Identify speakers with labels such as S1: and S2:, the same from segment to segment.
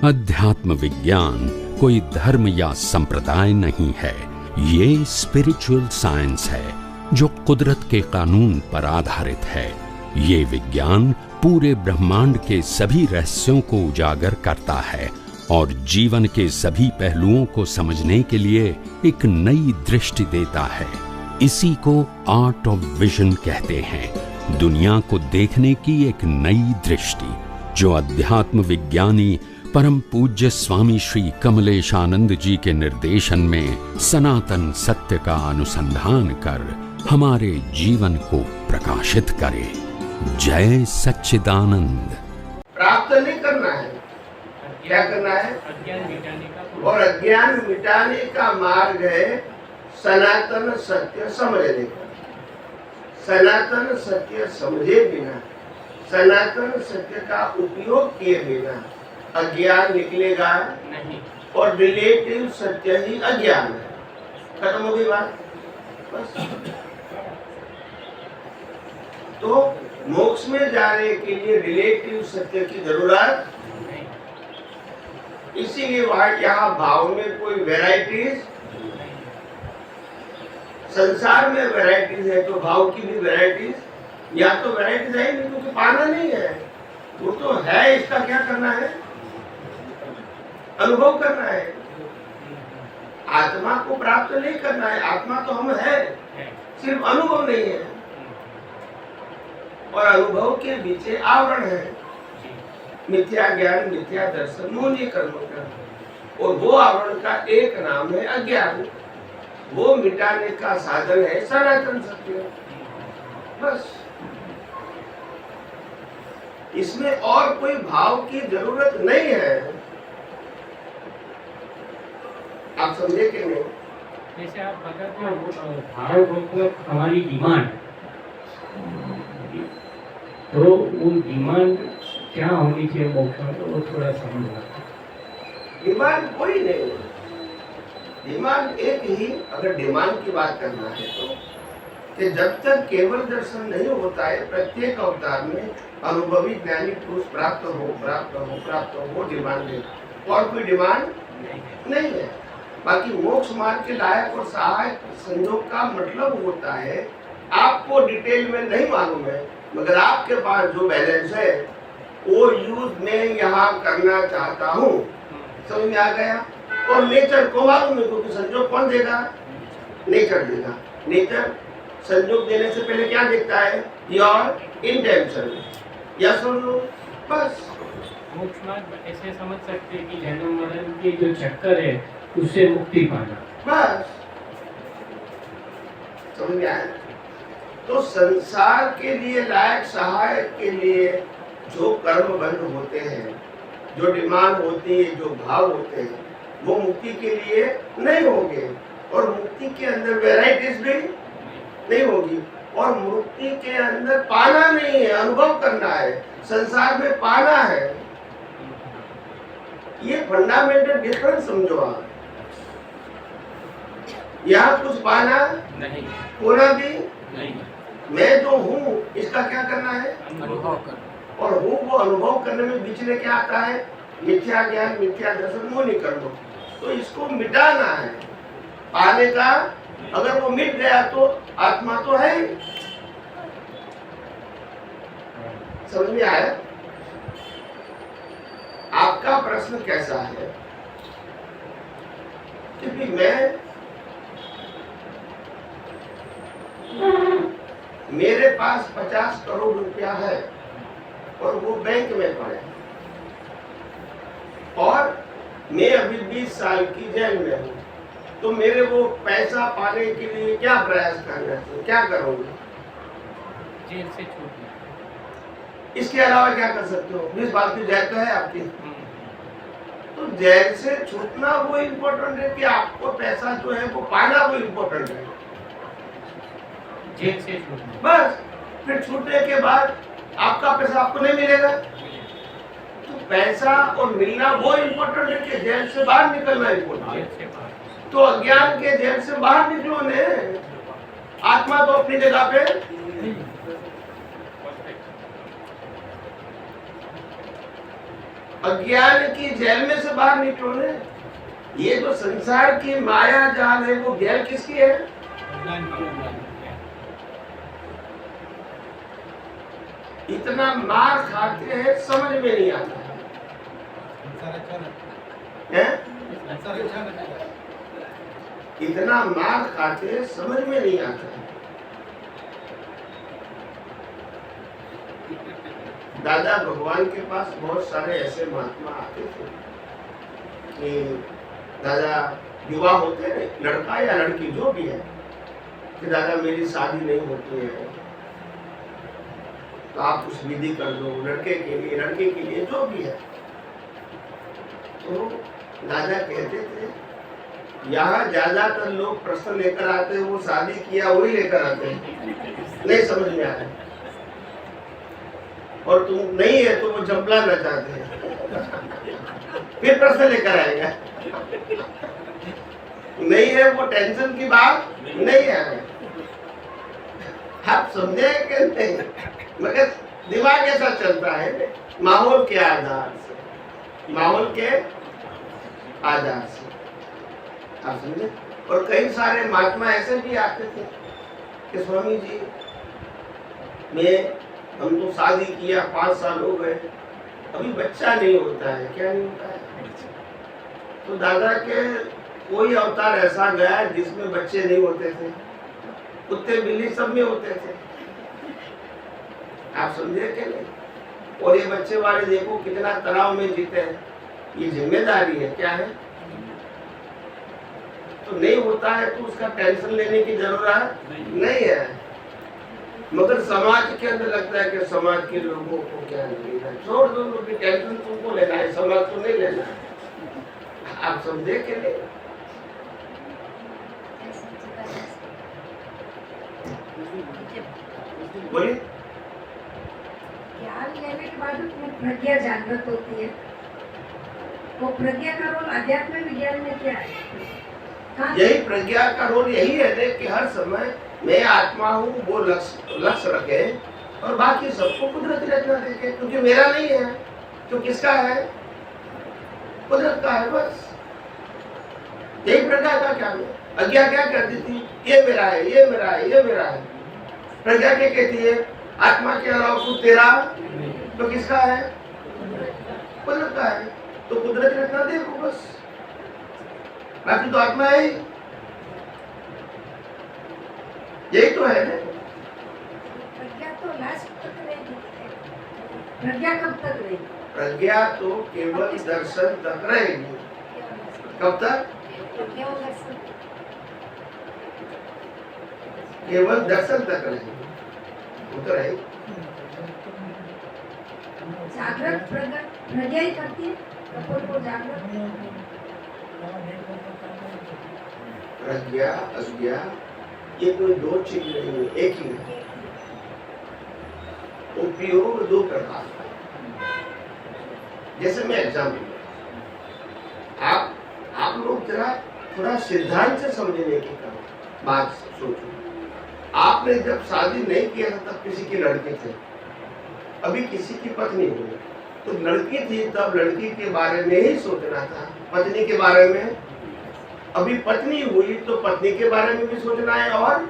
S1: अध्यात्म विज्ञान कोई धर्म या संप्रदाय नहीं है, ये स्पिरिचुअल साइंस है जो कुदरत के कानून पर आधारित है। ये विज्ञान पूरे ब्रह्मांड के सभी रहस्यों को उजागर करता है और जीवन के सभी पहलुओं को समझने के लिए एक नई दृष्टि देता है। इसी को आर्ट ऑफ विजन कहते हैं, दुनिया को देखने की एक नई दृष्टि, जो अध्यात्म विज्ञानी परम पूज्य स्वामी श्री कमलेशानंद जी के निर्देशन में सनातन सत्य का अनुसंधान कर हमारे जीवन को प्रकाशित करे। जय सच्चिदानंद।
S2: प्राप्त नहीं करना है, क्या करना है?
S3: अज्ञान मिटाने का।
S2: और अज्ञान मिटाने का मार्ग है सनातन सत्य समझने का। सनातन सत्य समझे बिना, सनातन सत्य का उपयोग किए बिना अज्ञान निकलेगा
S3: नहीं,
S2: और रिलेटिव सत्य ही अज्ञान है। खत्म हो गई बात, बस। तो मोक्ष में जाने के लिए रिलेटिव सत्य की जरूरत, इसीलिए वहां यहाँ भाव में कोई वैरायटीज, संसार में वैरायटीज है तो भाव की भी वैरायटीज, या तो वैरायटीज है नहीं, क्योंकि पाना नहीं है, वो तो है। इसका क्या करना है? अनुभव करना है। आत्मा को प्राप्त नहीं करना है, आत्मा तो हम है, सिर्फ अनुभव नहीं है। और अनुभव के पीछे आवरण है, मिथ्या ज्ञान, मिथ्या दर्शन, मौनी कर्मों का। और वो आवरण का एक नाम है अज्ञान। वो मिटाने का साधन है सनातन सत्य, बस। इसमें और कोई भाव की जरूरत नहीं है। आप समझे कि नहीं?
S3: जैसे आप बताते हो भाव मतलब हमारी डिमांड, तो वो डिमांड क्या होनी चाहिए मोक्ष में, वो थोड़ा समझना।
S2: डिमांड कोई नहीं है, डिमांड एक ही। अगर डिमांड की बात करना है तो कि जब तक केवल दर्शन नहीं होता है, प्रत्येक अवतार में अनुभवी ज्ञानी पुरुष प्राप्त हो, प्राप्त हो, प्राप्त हो, वो डिमांड है। और कोई डिमांड नहीं है। बाकी मोक्ष मार्ग के लायक और सहायक संयोग का मतलब होता है, आपको डिटेल में नहीं मालूम है, मगर आपके पास जो बैलेंस है वो यूज मैं यहाँ करना चाहता हूँ। समझ में आ गया? और नेचर को मालूम है, क्योंकि संयोग कौन देगा? नेचर देगा। नेचर संयोग देने से पहले क्या देखता है? Your intention. या सुन लो, बस।
S3: मोक्ष मार्ग ऐसे समझ सकते हैं कि जन्म मरण के जो चक्कर है उससे मुक्ति पाना,
S2: बस। समझ में आया? तो संसार के लिए लायक सहायक के लिए जो कर्म बंध होते हैं, जो डिमांड होती है, जो भाव होते हैं, वो मुक्ति के लिए नहीं होंगे। और मुक्ति के अंदर वैरायटीज भी नहीं होगी। और मुक्ति के अंदर पाना नहीं है, अनुभव करना है। संसार में पाना है। ये फंडामेंटल डिफरेंस समझो आप। यहाँ कुछ पाना
S3: नहीं,
S2: होना भी
S3: नहीं,
S2: मैं जो हूँ इसका क्या करना है?
S3: अनुभव करना।
S2: और हूँ वो अनुभव करने में बीच में क्या आता है? मिथ्या ज्ञान, मिथ्या दर्शन, वो नहीं कर दो। तो इसको मिटाना है। पाने का, अगर वो मिट गया तो आत्मा तो है ही। समझ में आया? आपका प्रश्न कैसा है? क्योंकि मेरे पास 50 करोड़ रुपया है और वो बैंक में पड़े, और मैं अभी 20 साल की जेल में हूँ, तो मेरे वो पैसा पाने के लिए क्या प्रयास करना चाहिए? क्या करोगे?
S3: जेल से छूटना।
S2: इसके अलावा क्या कर सकते हो? 20 साल की जेल तो है आपकी। तो जेल से छूटना वो इम्पोर्टेंट है कि आपको पैसा जो है वो पाना वो इम्पोर्टेंट है?
S3: जेल से छूटना,
S2: बस। फिर छूटने के बाद आपका पैसा आपको नहीं मिलेगा। तो पैसा और मिलना वो इम्पोर्टेंट है कि जेल से बाहर निकलना इम्पोर्टेंट
S3: जेल
S2: है?
S3: से बाहर।
S2: तो अज्ञान के जेल से बाहर निकलो ने। आत्मा तो अपनी जगह पे। अज्ञान की जेल में से बाहर निकलो ने। ये जो संसार की माया जाल है वो जेल किसकी है? इतना मार खाते हैं समझ में नहीं आता है? इतना मार खाते हैं समझ में नहीं आता है। दादा भगवान के पास बहुत सारे ऐसे महात्मा आते थे कि दादा युवा होते हैं, लड़का या लड़की जो भी है, कि दादा मेरी शादी नहीं होती है तो आप कुछ विधि कर दो, लड़के के लिए लड़के के लिए जो भी है। तो दादा कहते थे यहाँ ज्यादातर लोग प्रश्न लेकर आते हैं, वो शादी किया वही लेकर आते हैं, नहीं समझ में आ रहा है। और तुम नहीं है तो वो जंपलाना चाहते हैं, फिर प्रश्न लेकर आएगा। नहीं है वो टेंशन की बात नहीं है। आप समझे कि नहीं? मगर दिमाग ऐसा चलता है माहौल के आधार से, माहौल के आधार से, आप समझे। और कई सारे महात्मा ऐसे भी आते थे कि स्वामी जी हम तो शादी किया 5 साल हो गए, अभी बच्चा नहीं होता है। क्या नहीं होता है? तो दादा के कोई अवतार ऐसा गया जिसमें बच्चे नहीं होते थे, कुत्ते बिल्ली सब में होते थे। आप समझे कि नहीं? और ये बच्चे वाले देखो कितना तनाव में जीते हैं। ये जिम्मेदारी है, क्या है? तो नहीं होता है तो उसका टेंशन लेने की जरूरत नहीं है। मगर समाज के अंदर लगता है कि समाज के लोगों को क्या लेना है, छोड़ दो, लोग की टेंशन तुमको लेना है, समाज को नहीं लेना है। आप समझे कि नहीं? बोलिए।
S4: ज्ञान लेने के बाद प्रज्ञा जागृत होती है, वो प्रज्ञा का रोल अध्यात्म विज्ञान में क्या है?
S2: यही प्रज्ञा का रोल यही है कि हर समय मैं आत्मा हूँ वो लक्ष्य रखे और बाकी सबको कुदरती रचना देखे, क्योंकि मेरा नहीं है तो किसका है? कुदरत का है, बस। यही प्रज्ञा का क्या है। अज्ञा क्या कहती थी? ये मेरा है, ये मेरा है, ये मेरा है। प्रज्ञा क्या कहती है? आत्मा के अलावा कुछ तेरा तो किसका है? कुदरत का है। तो कुदरती रचना देखो बस, बाकी तो आत्मा है ही। यही तो है ना।
S4: प्रज्ञा तो लास्ट तक रहेगी। प्रज्ञा कब तक रहेगी?
S2: प्रज्ञा तो केवल दर्शन तक रहेगी। कब तक? केवल दर्शन तक रहेगी, वो तो रहेगी।
S4: जागृत प्रज्ञा ही करती है कपोल को जागृत।
S2: प्रज्ञा अज्ञा ये कोई दो चीज नहीं है, एक ही है। उपयोग दो प्रकार का। जैसे मैं एग्जाम्पल, आप लोग जरा थोड़ा सिद्धांत से समझने की बात सोचो। आपने जब शादी नहीं किया था तब किसी की लड़की थे, अभी किसी की पत्नी हुई, तो लड़की थी तब लड़की के बारे में ही सोचना था, पत्नी के बारे में। अभी पत्नी हुई तो पत्नी के बारे में भी सोचना है और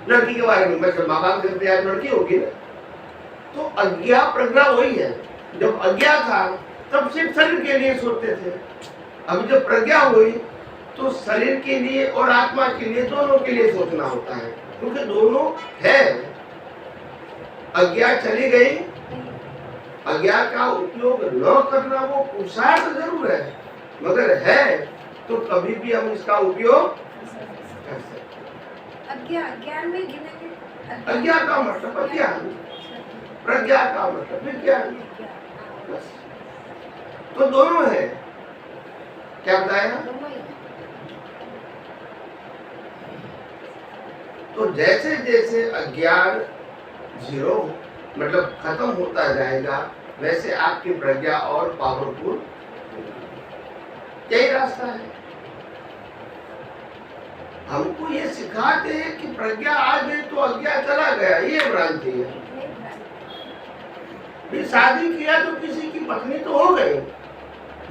S2: लड़की के बारे में। मतलब माँ बाप घर पे आज लड़की होगी ना, तो अज्ञा प्रज्ञा वही है। जब अज्ञा था तब सिर्फ शरीर के लिए सोचते थे, अभी जब प्रज्ञा हुई तो शरीर के लिए और आत्मा के लिए, दोनों के लिए सोचना होता है, क्योंकि दोनों है। अज्ञा चली गई, अज्ञा का उपयोग न करना वो पुरुषार्थ जरूर है, मगर है तो कभी भी हम इसका उपयोग कर सकते।
S4: अज्ञान में गिनेंगे।
S2: अज्ञा का मतलब अज्ञान, प्रज्ञा का मतलब विज्ञान, तो दोनों है। क्या बताया? तो जैसे जैसे अज्ञान जीरो मतलब खत्म होता जाएगा, वैसे आपकी प्रज्ञा और पावरफुल। यही रास्ता है। हमको ये सिखाते हैं कि प्रज्ञा आ गई तो अज्ञा चला गया, ये भ्रांति है। भी शादी किया तो किसी की पत्नी तो हो गई,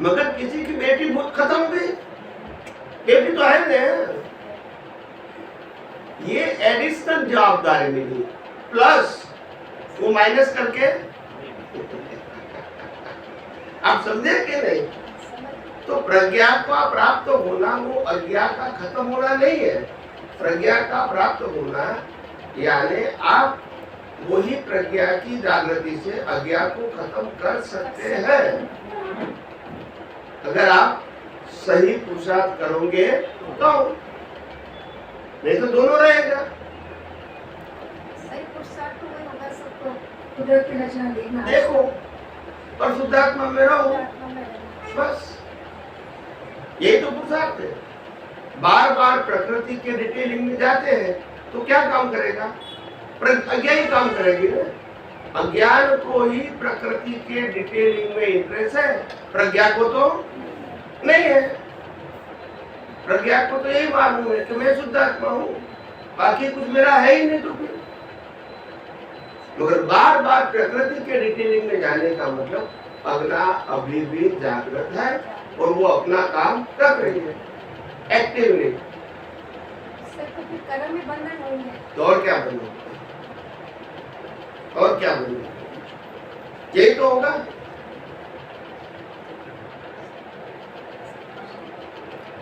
S2: मगर किसी की बेटी बहुत खत्म हो गई, बेटी तो है ना। ये एडिशनल जवाबदारी मिली, प्लस वो माइनस करके आप समझे कि नहीं? तो प्रज्ञा का प्राप्त होना वो अज्ञा का खत्म होना नहीं है। प्रज्ञा का प्राप्त होना यानी आप वही प्रज्ञा की जागृति से अज्ञा को खत्म कर सकते हैं, अगर आप सही पुरुषार्थ करोगे तो, नहीं तो दोनों रहेगा।
S4: सही पुरुषार्थ तो वही होगा, सबको कुदरत की रचना देखना,
S2: देखो और शुद्धात्मा में रहो,
S4: आत्मा में रहना।
S2: बस यही तो पुरुषार्थ है। बार बार प्रकृति के डिटेलिंग में जाते हैं तो क्या काम करेगा? अज्ञा ही काम करेगी ना। अज्ञान को ही प्रकृति के डिटेलिंग में इंटरेस्ट है, प्रज्ञा को तो नहीं है। प्रज्ञा को तो यही मालूम है कि मैं शुद्ध आत्मा हूँ, बाकी कुछ मेरा है ही नहीं। तो फिर मगर बार बार प्रकृति के डिटेलिंग में जाने का मतलब अगला अभी भी जागृत है और वो अपना काम कर रही है एक्टिवली।
S4: तो फिर कर्म में बंधन नहीं है,
S2: तो और क्या बने, और क्या बने? यही तो होगा।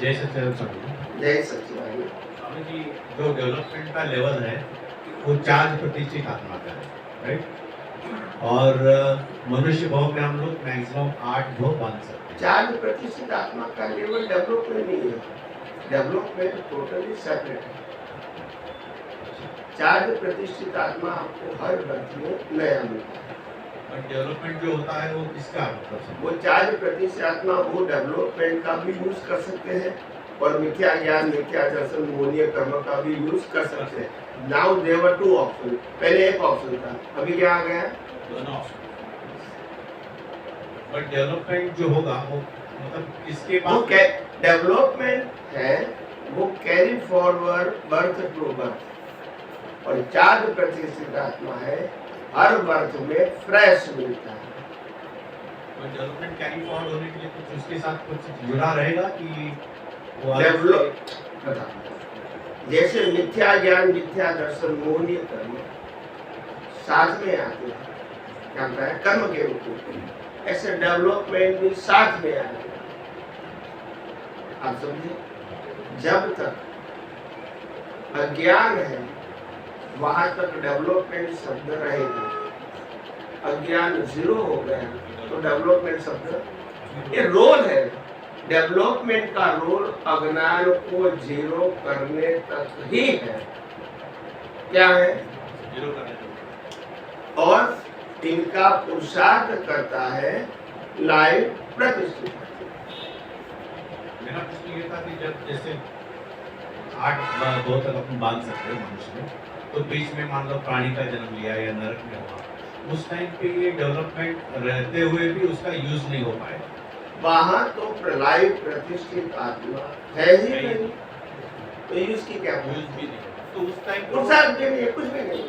S5: जय सच्चिदानंद स्वामी।
S2: जय सच्चिदानंद।
S5: स्वामी जी, जो डेवलपमेंट का लेवल है वो 4% आत्मा का है, राइट? और मनुष्य भाव में हम लोग मैक्सिमम 8 भाव बांध सकते हैं।
S2: 4% आत्मा का लेवल डेवलपमेंट नहीं है, डेवलपमेंट टोटली सेपरेट है। 4% आत्मा आपको हर वर्ष में नया मिलता है।
S5: और डेवलपमेंट जो होता है वो किसका मतलब?
S2: वो 4% आत्मा वो डेवलपमेंट का भी यूज कर सकते हैं और मिथ्या ज्ञान, मिथ्या दर्शन, मोहनीय कर्म का भी यूज कर सकते हैं। नाउ देवर 2 ऑप्शन, पहले एक ऑप्शन था, अभी क्या आ गया?
S5: दोनों ऑप्शन। बट डेवलपमेंट जो होगा वो मतलब किसके
S2: वो
S5: पास?
S2: डेवलपमेंट है, वो carry forward birth to birth, और 4% आत्मा है हर बर्थ में फ्रेश मिलता है।
S5: तो डेवलपमेंट कैरी फॉरवर्ड होने के लिए कुछ उसके साथ कुछ जुड़ा रहेगा कि वो
S2: डेवलप जैसे मिथ्या ज्ञान, मिथ्या दर्शन, मोहनीय कर्म साथ में आते हैं, क्या होता है? कर्म के रूप में। ऐसे डेवलपमेंट भी साथ में आते हैं। आप समझे? जब तक अज्ञान है वहां तक डेवलपमेंट शब्द रहेगा, अज्ञान 0 हो गया तो डेवलपमेंट शब्द, ये रोल है। डेवलपमेंट का रोल अज्ञान को 0 करने तक ही है। क्या है?
S5: 0 करने तक।
S2: और इनका पुरुषार्थ करता है लाइव प्रतिष्ठित।
S5: मेरा प्रश्न ये था कि जब जैसे 8 2 तक अपन बांध सकते हैं मनुष्य में, तो बीच में मान लो प्राणी का जन्म लिया या नरक में हुआ, उस टाइम पे ये डेवलपमेंट रहते हुए भी उसका यूज नहीं हो पाएगा।
S2: वहां तो प्रलय प्रतिष्ठित आत्मा है ही नहीं, तो यूज की क्या
S5: यूज भी नहीं, तो उस टाइम
S2: पुरुषार्थ भी नहीं, कुछ भी नहीं।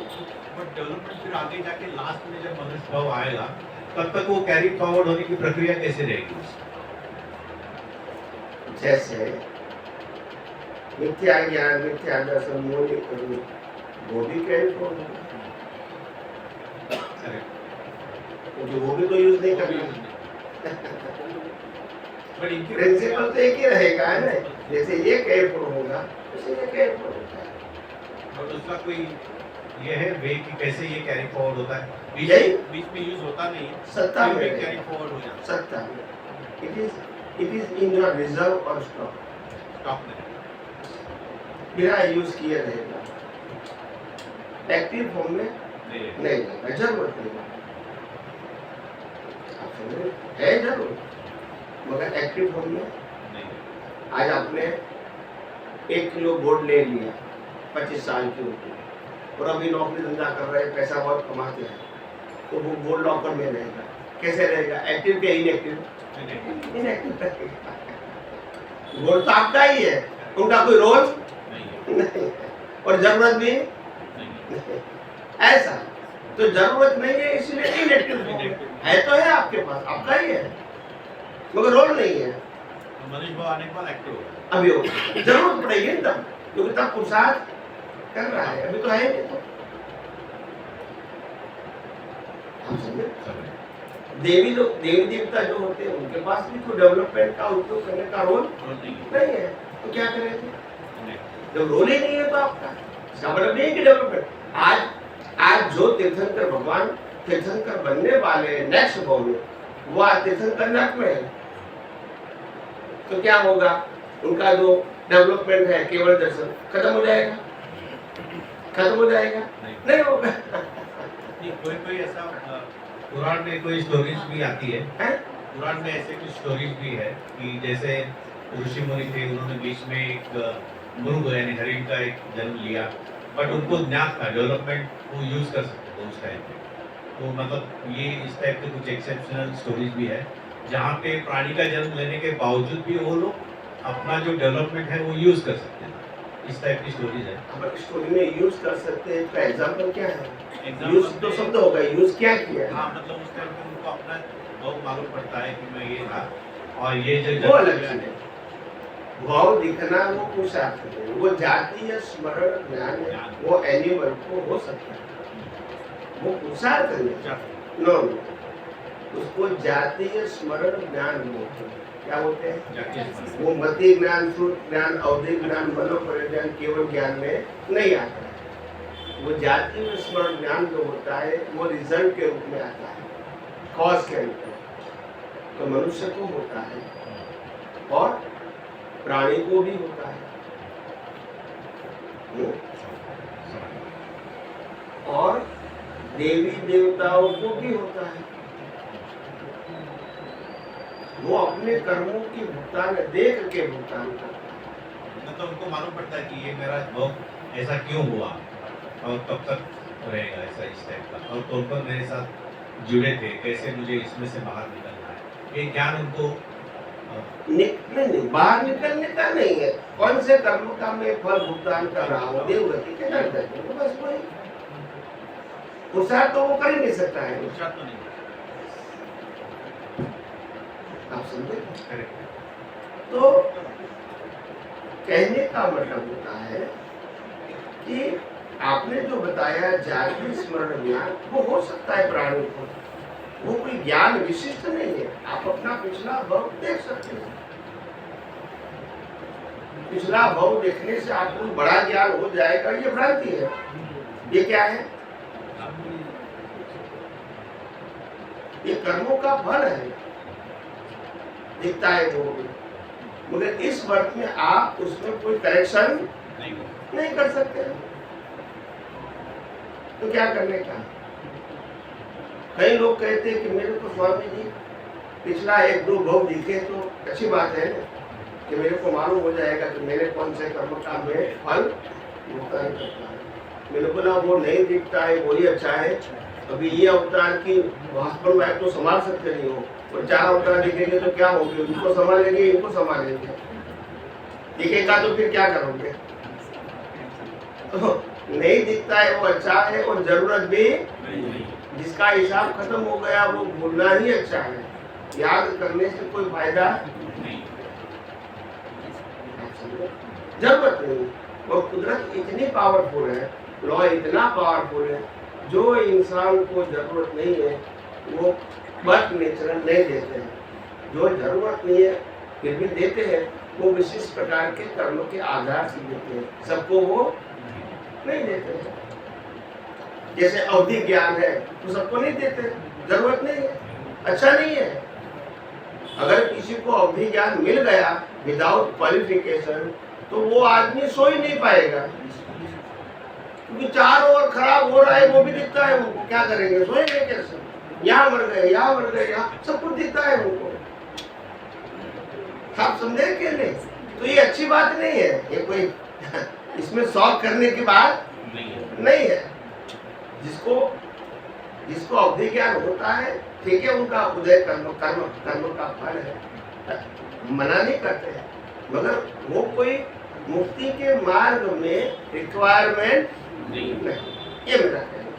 S5: बट डेवलपमेंट फिर आगे जाके लास्ट में जब मनुष्य भाव आएगा तब तक वो कैरी फॉरवर्ड होने की प्रक्रिया कैसे रहेगी?
S2: जैसे मिथ्या ज्ञान, मिथ्या दर्शन, मोहनीय कर्म, वो भी कैरी फॉरवर्ड होगा, क्योंकि वो भी तो यूज नहीं करना। प्रिंसिपल तो एक ही रहेगा है ना, जैसे ये कैरी फॉरवर्ड होगा उसे ये कैरी फॉरवर्ड होता है।
S5: और उसका कोई ये है वे कि कैसे ये कैरी फॉरवर्ड होता है? बीच में यूज होता नहीं है,
S2: सत्ता में
S5: कैरी फॉरवर्ड हो जाता है।
S2: सत्ता में it is in your reserve और स्टॉक
S5: में
S2: बिना यूज किए रहेगा। एक्टिव फॉर्म में नहीं रहेगा, जरूरत नहीं है, जरूर, मगर एक्टिव फॉर्म में
S5: नहीं।
S2: आज आपने 1 किलो गोल्ड ले लिया 25 साल के ऊपर और अभी नौकरी धंधा कर रहे हैं, पैसा बहुत कमाते हैं, तो वो गोल्ड लॉकर में रहेगा। कैसे रहेगा? एक्टिव के इनएक्टिव? इनएक्टिव। गोल्ड तो आपका ही है, उनका कोई रोल नहीं है और जरूरत भी नहीं। ऐसा तो जरूरत नहीं है इसलिए इनएक्टिव है, तो है आपके पास, आपका ही है, मगर रोल नहीं है।
S5: मनीष भाव आने के बाद एक्टिव होगा।
S2: अभी हो जरूरत पड़ेगी तब, क्योंकि तब पुरुषार्थ कर रहा है, अभी तो है नहीं। तो हम समझे, देवी लोग, देवी देवता जो होते हैं उनके पास भी तो डेवलपमेंट का उपयोग करने का रोल नहीं है, तो क्या करेंगे जब रोल ही नहीं है? तो आपका इसका मतलब नहीं है कि डेवलपमेंट। आज जो तीर्थंकर भगवान तीर्थंकर बनने वाले नेक्स्ट भाव में, वो आज तीर्थंकर नरक में है, तो क्या होगा? उनका जो डेवलपमेंट है केवल दर्शन खत्म हो जाएगा, खत्म हो जाएगा, नहीं होगा।
S5: कोई ऐसा पुराण में कोई स्टोरीज भी आती है, पुराण में ऐसे कुछ स्टोरीज भी है कि जैसे ऋषि मुनि थे, उन्होंने बीच में एक मुर्ग यानी हरिण का एक जन्म लिया, बट उनको ज्ञान था, डेवलपमेंट वो यूज कर सकते थे उस टाइम पे। तो मतलब ये इस टाइप के कुछ एक्सेप्शनल स्टोरीज भी है जहाँ पे प्राणी का जन्म लेने के बावजूद भी वो लोग अपना जो डेवलपमेंट है वो यूज कर सकते हैं। इस टाइप की स्टोरीज है।
S2: अब स्टोरी में यूज कर सकते हैं, तो एग्जांपल क्या है? यूज तो शब्द होगा, यूज क्या किया?
S5: हाँ, मतलब उस टाइम पे उनको अपना बहुत मालूम पड़ता है कि मैं ये था और ये जो
S2: वो अलग चीज है। भाव दिखना वो पुरुषार्थ है, वो जातीय स्मरण ज्ञान है, वो एनिमल को हो सकता है, वो पुरुषार्थ नहीं। नो, उसको जातीय स्मरण ज्ञान बोलते हैं। क्या बोलते हैं? वो मति ज्ञान, श्रुत ज्ञान, अवधि ज्ञान, मनोपरिज्ञान केवल ज्ञान में नहीं आता है। वो जातीय स्मरण ज्ञान जो होता है वो रिजल्ट के रूप में आता है, कॉज के रूप में। तो मनुष्य को होता है और प्राणी को भी होता है, और देवी देवताओं को भी होता है। वो अपने कर्मों की भुगतान देख के भुगतान करता है।
S5: मतलब उनको मालूम पड़ता है कि ये मेरा बहुत ऐसा क्यों हुआ और कब तक रहेगा ऐसा इस टाइप का, और कौन कौन मेरे साथ जुड़े थे, कैसे मुझे इसमें से बाहर निकलना है, ये ज्ञान उनको
S2: नहीं, बाहर निकलने का नहीं है। कौन से कर्म का मैं फल भुगतान कर रहा हूँ, देवगति के दर दर, तो बस वही पुरुषार्थ तो वो कर ही नहीं सकता है।
S5: पुरुषार्थ तो नहीं,
S2: आप समझे? तो कहने का मतलब होता है कि आपने जो बताया जाति स्मरण ज्ञान, वो हो सकता है प्राणी को, वो कोई ज्ञान विशिष्ट नहीं है। आप अपना पिछला भव देख सकते हैं, पिछला भव देखने से आपको बड़ा ज्ञान हो जाएगा, ये भ्रांति है। ये क्या है? ये कर्मों का फल है, दिखता है वो, मगर इस वर्ष में आप उसमें कोई करेक्शन नहीं कर सकते। तो क्या करने का? कई लोग कहते हैं कि मेरे को स्वामी जी पिछला 1-2 भव दिखे तो अच्छी बात है कि मेरे को मालूम हो जाएगा कि मेरे कौन से कर्म का मैं फल भुगतान करता है। मैंने बोला वो नहीं दिखता है, वही अच्छा है। अभी ये अवतार की हस्बैंड वाइफ तो संभाल सकते नहीं हो, और 4 अवतार दिखेंगे तो क्या होंगे? उनको संभालेंगे, इनको संभालेंगे, दिखेगा तो फिर क्या करोगे? तो नहीं दिखता है वो अच्छा है, और जरूरत भी जिसका हिसाब खत्म हो गया वो भूलना ही अच्छा है, याद करने से कोई फायदा नहीं, जरूरत नहीं। और कुदरत इतनी पावरफुल है, लॉ इतना पावरफुल है, जो इंसान को जरूरत नहीं है वो बर्थ नेचुरल नहीं देते हैं, जो जरूरत नहीं है फिर भी देते हैं, वो विशिष्ट प्रकार के कर्म के आधार से देते हैं, सबको वो नहीं देते हैं। जैसे अवधि ज्ञान है तो सबको नहीं देते, जरूरत नहीं है, अच्छा नहीं है। अगर किसी को अवधि ज्ञान मिल गया विदाउट क्वालिफिकेशन तो वो आदमी सो ही नहीं पाएगा, क्योंकि चारों ओर खराब हो रहा है, वो भी दिखता है उनको, क्या करेंगे? सोएंगे कैसे? यहाँ मर गए, यहाँ मर गए, यहाँ सब कुछ दिखता है उनको। आप समझे कि नहीं? तो ये अच्छी बात नहीं है, ये कोई इसमें शौक करने की बात नहीं है। जिसको अवधि ज्ञान होता है, ठीक है, उनका उदय कर्म का फल है, मना नहीं करते हैं, मगर वो कोई मुक्ति के मार्ग में रिक्वायरमेंट नहीं, ये मेरा कहना।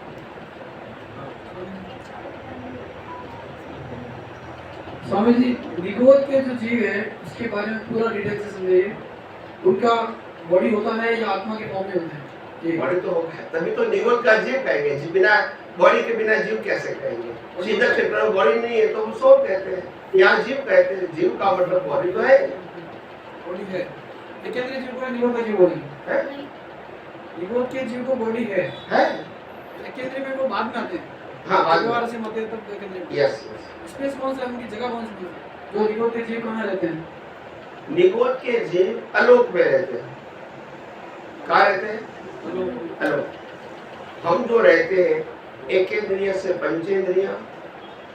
S6: स्वामी जी, निगोद के जो जीव है उसके बारे में पूरा डिटेल से समझाइए। उनका बॉडी होता है या आत्मा के फॉर्म में होते हैं?
S2: बॉडी तो होगा, तभी तो निगोद का जीव कहेंगे। बिना बॉडी के बिना जीव कैसे कहेंगे? सीधा क्षेत्र में बॉडी नहीं है तो वो सोल कहते हैं, यहाँ जीव कहते हैं। जीव का मतलब बॉडी तो है,
S6: बॉडी है। एकेंद्रीय जीव को निगोद का जीव बॉडी
S2: है?
S6: निगोद के जीव को बॉडी है। एकेंद्रीय में वो बाद में आते हैं।
S2: हाँ, बाद में।
S6: व्यवहार से मध्य तक एकेंद्रीय।
S2: यस।
S6: स्पेस कौन सा है, उनकी जगह कौन सी है? जो निगोद के जीव कहाँ रहते हैं?
S2: निगोद के जीव अलोक में रहते हैं। कहाँ रहते हैं? अलोक। हम जो रहते हैं एकेंद्रिय से पंचेंद्रिय,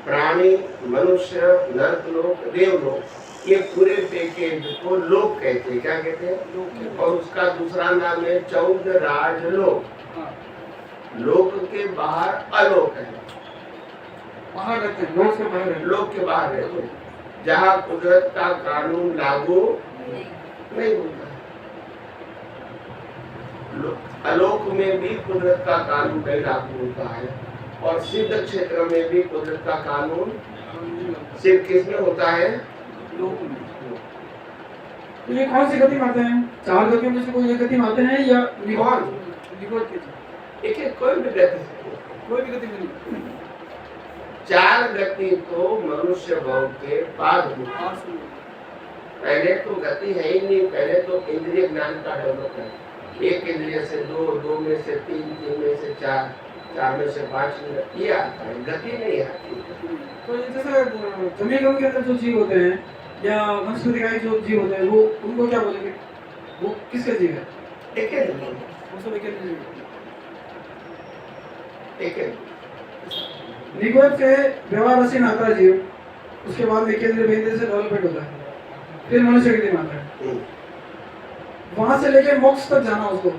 S2: प्राणी, मनुष्य, नरकलोक, देवलोक, ये पूरे पैकेज को लोक कहते हैं। क्या कहते हैं? और उसका दूसरा नाम है 14 राजलोक। लोक के बाहर अलोक है,
S6: बाहर रहते हैं, लोक के बाहर रहते हैं।
S2: लोक के बाहर रहते हैं, जहाँ कुदरत का कानून लागू नहीं होता। अलोक में भी कुदरत का कानून नहीं लागू होता है, और सिद्ध क्षेत्र में भी कुदरत का कानून सिर्फ किस में होता है?
S6: लोक में। तो ये कौन सी गति में आते हैं? 4 गतियों में से कोई एक गति में आते हैं या निगोद के जीव?
S2: एक कोई भी गति,
S6: कोई भी गति में नहीं।
S2: 4 गति तो मनुष्य भाव के बाद होता है। पहले तो गति है ही नहीं, पहले तो इंद्रिय ज्ञान का डेवलप है। 1 इंद्रिय से 2, 2 में से 3, 3 में से 4, 4 में से 5 ये आता है, गति नहीं आती।
S6: तो ये जैसे जमीन के अंदर जो जीव होते हैं या वंशवृद्धि जो जीव होते हैं, वो उनको क्या बोलेंगे? वो किसके जीव है?
S2: एक
S6: वो सब एक जीव। निगोद से व्यवहार रसीन आता है जीव, उसके बाद में केंद्रीय बेंद्र से डेवलपमेंट होता है, फिर मनुष्य के में आता है। वहां से लेके मोक्ष तक जाना उसको,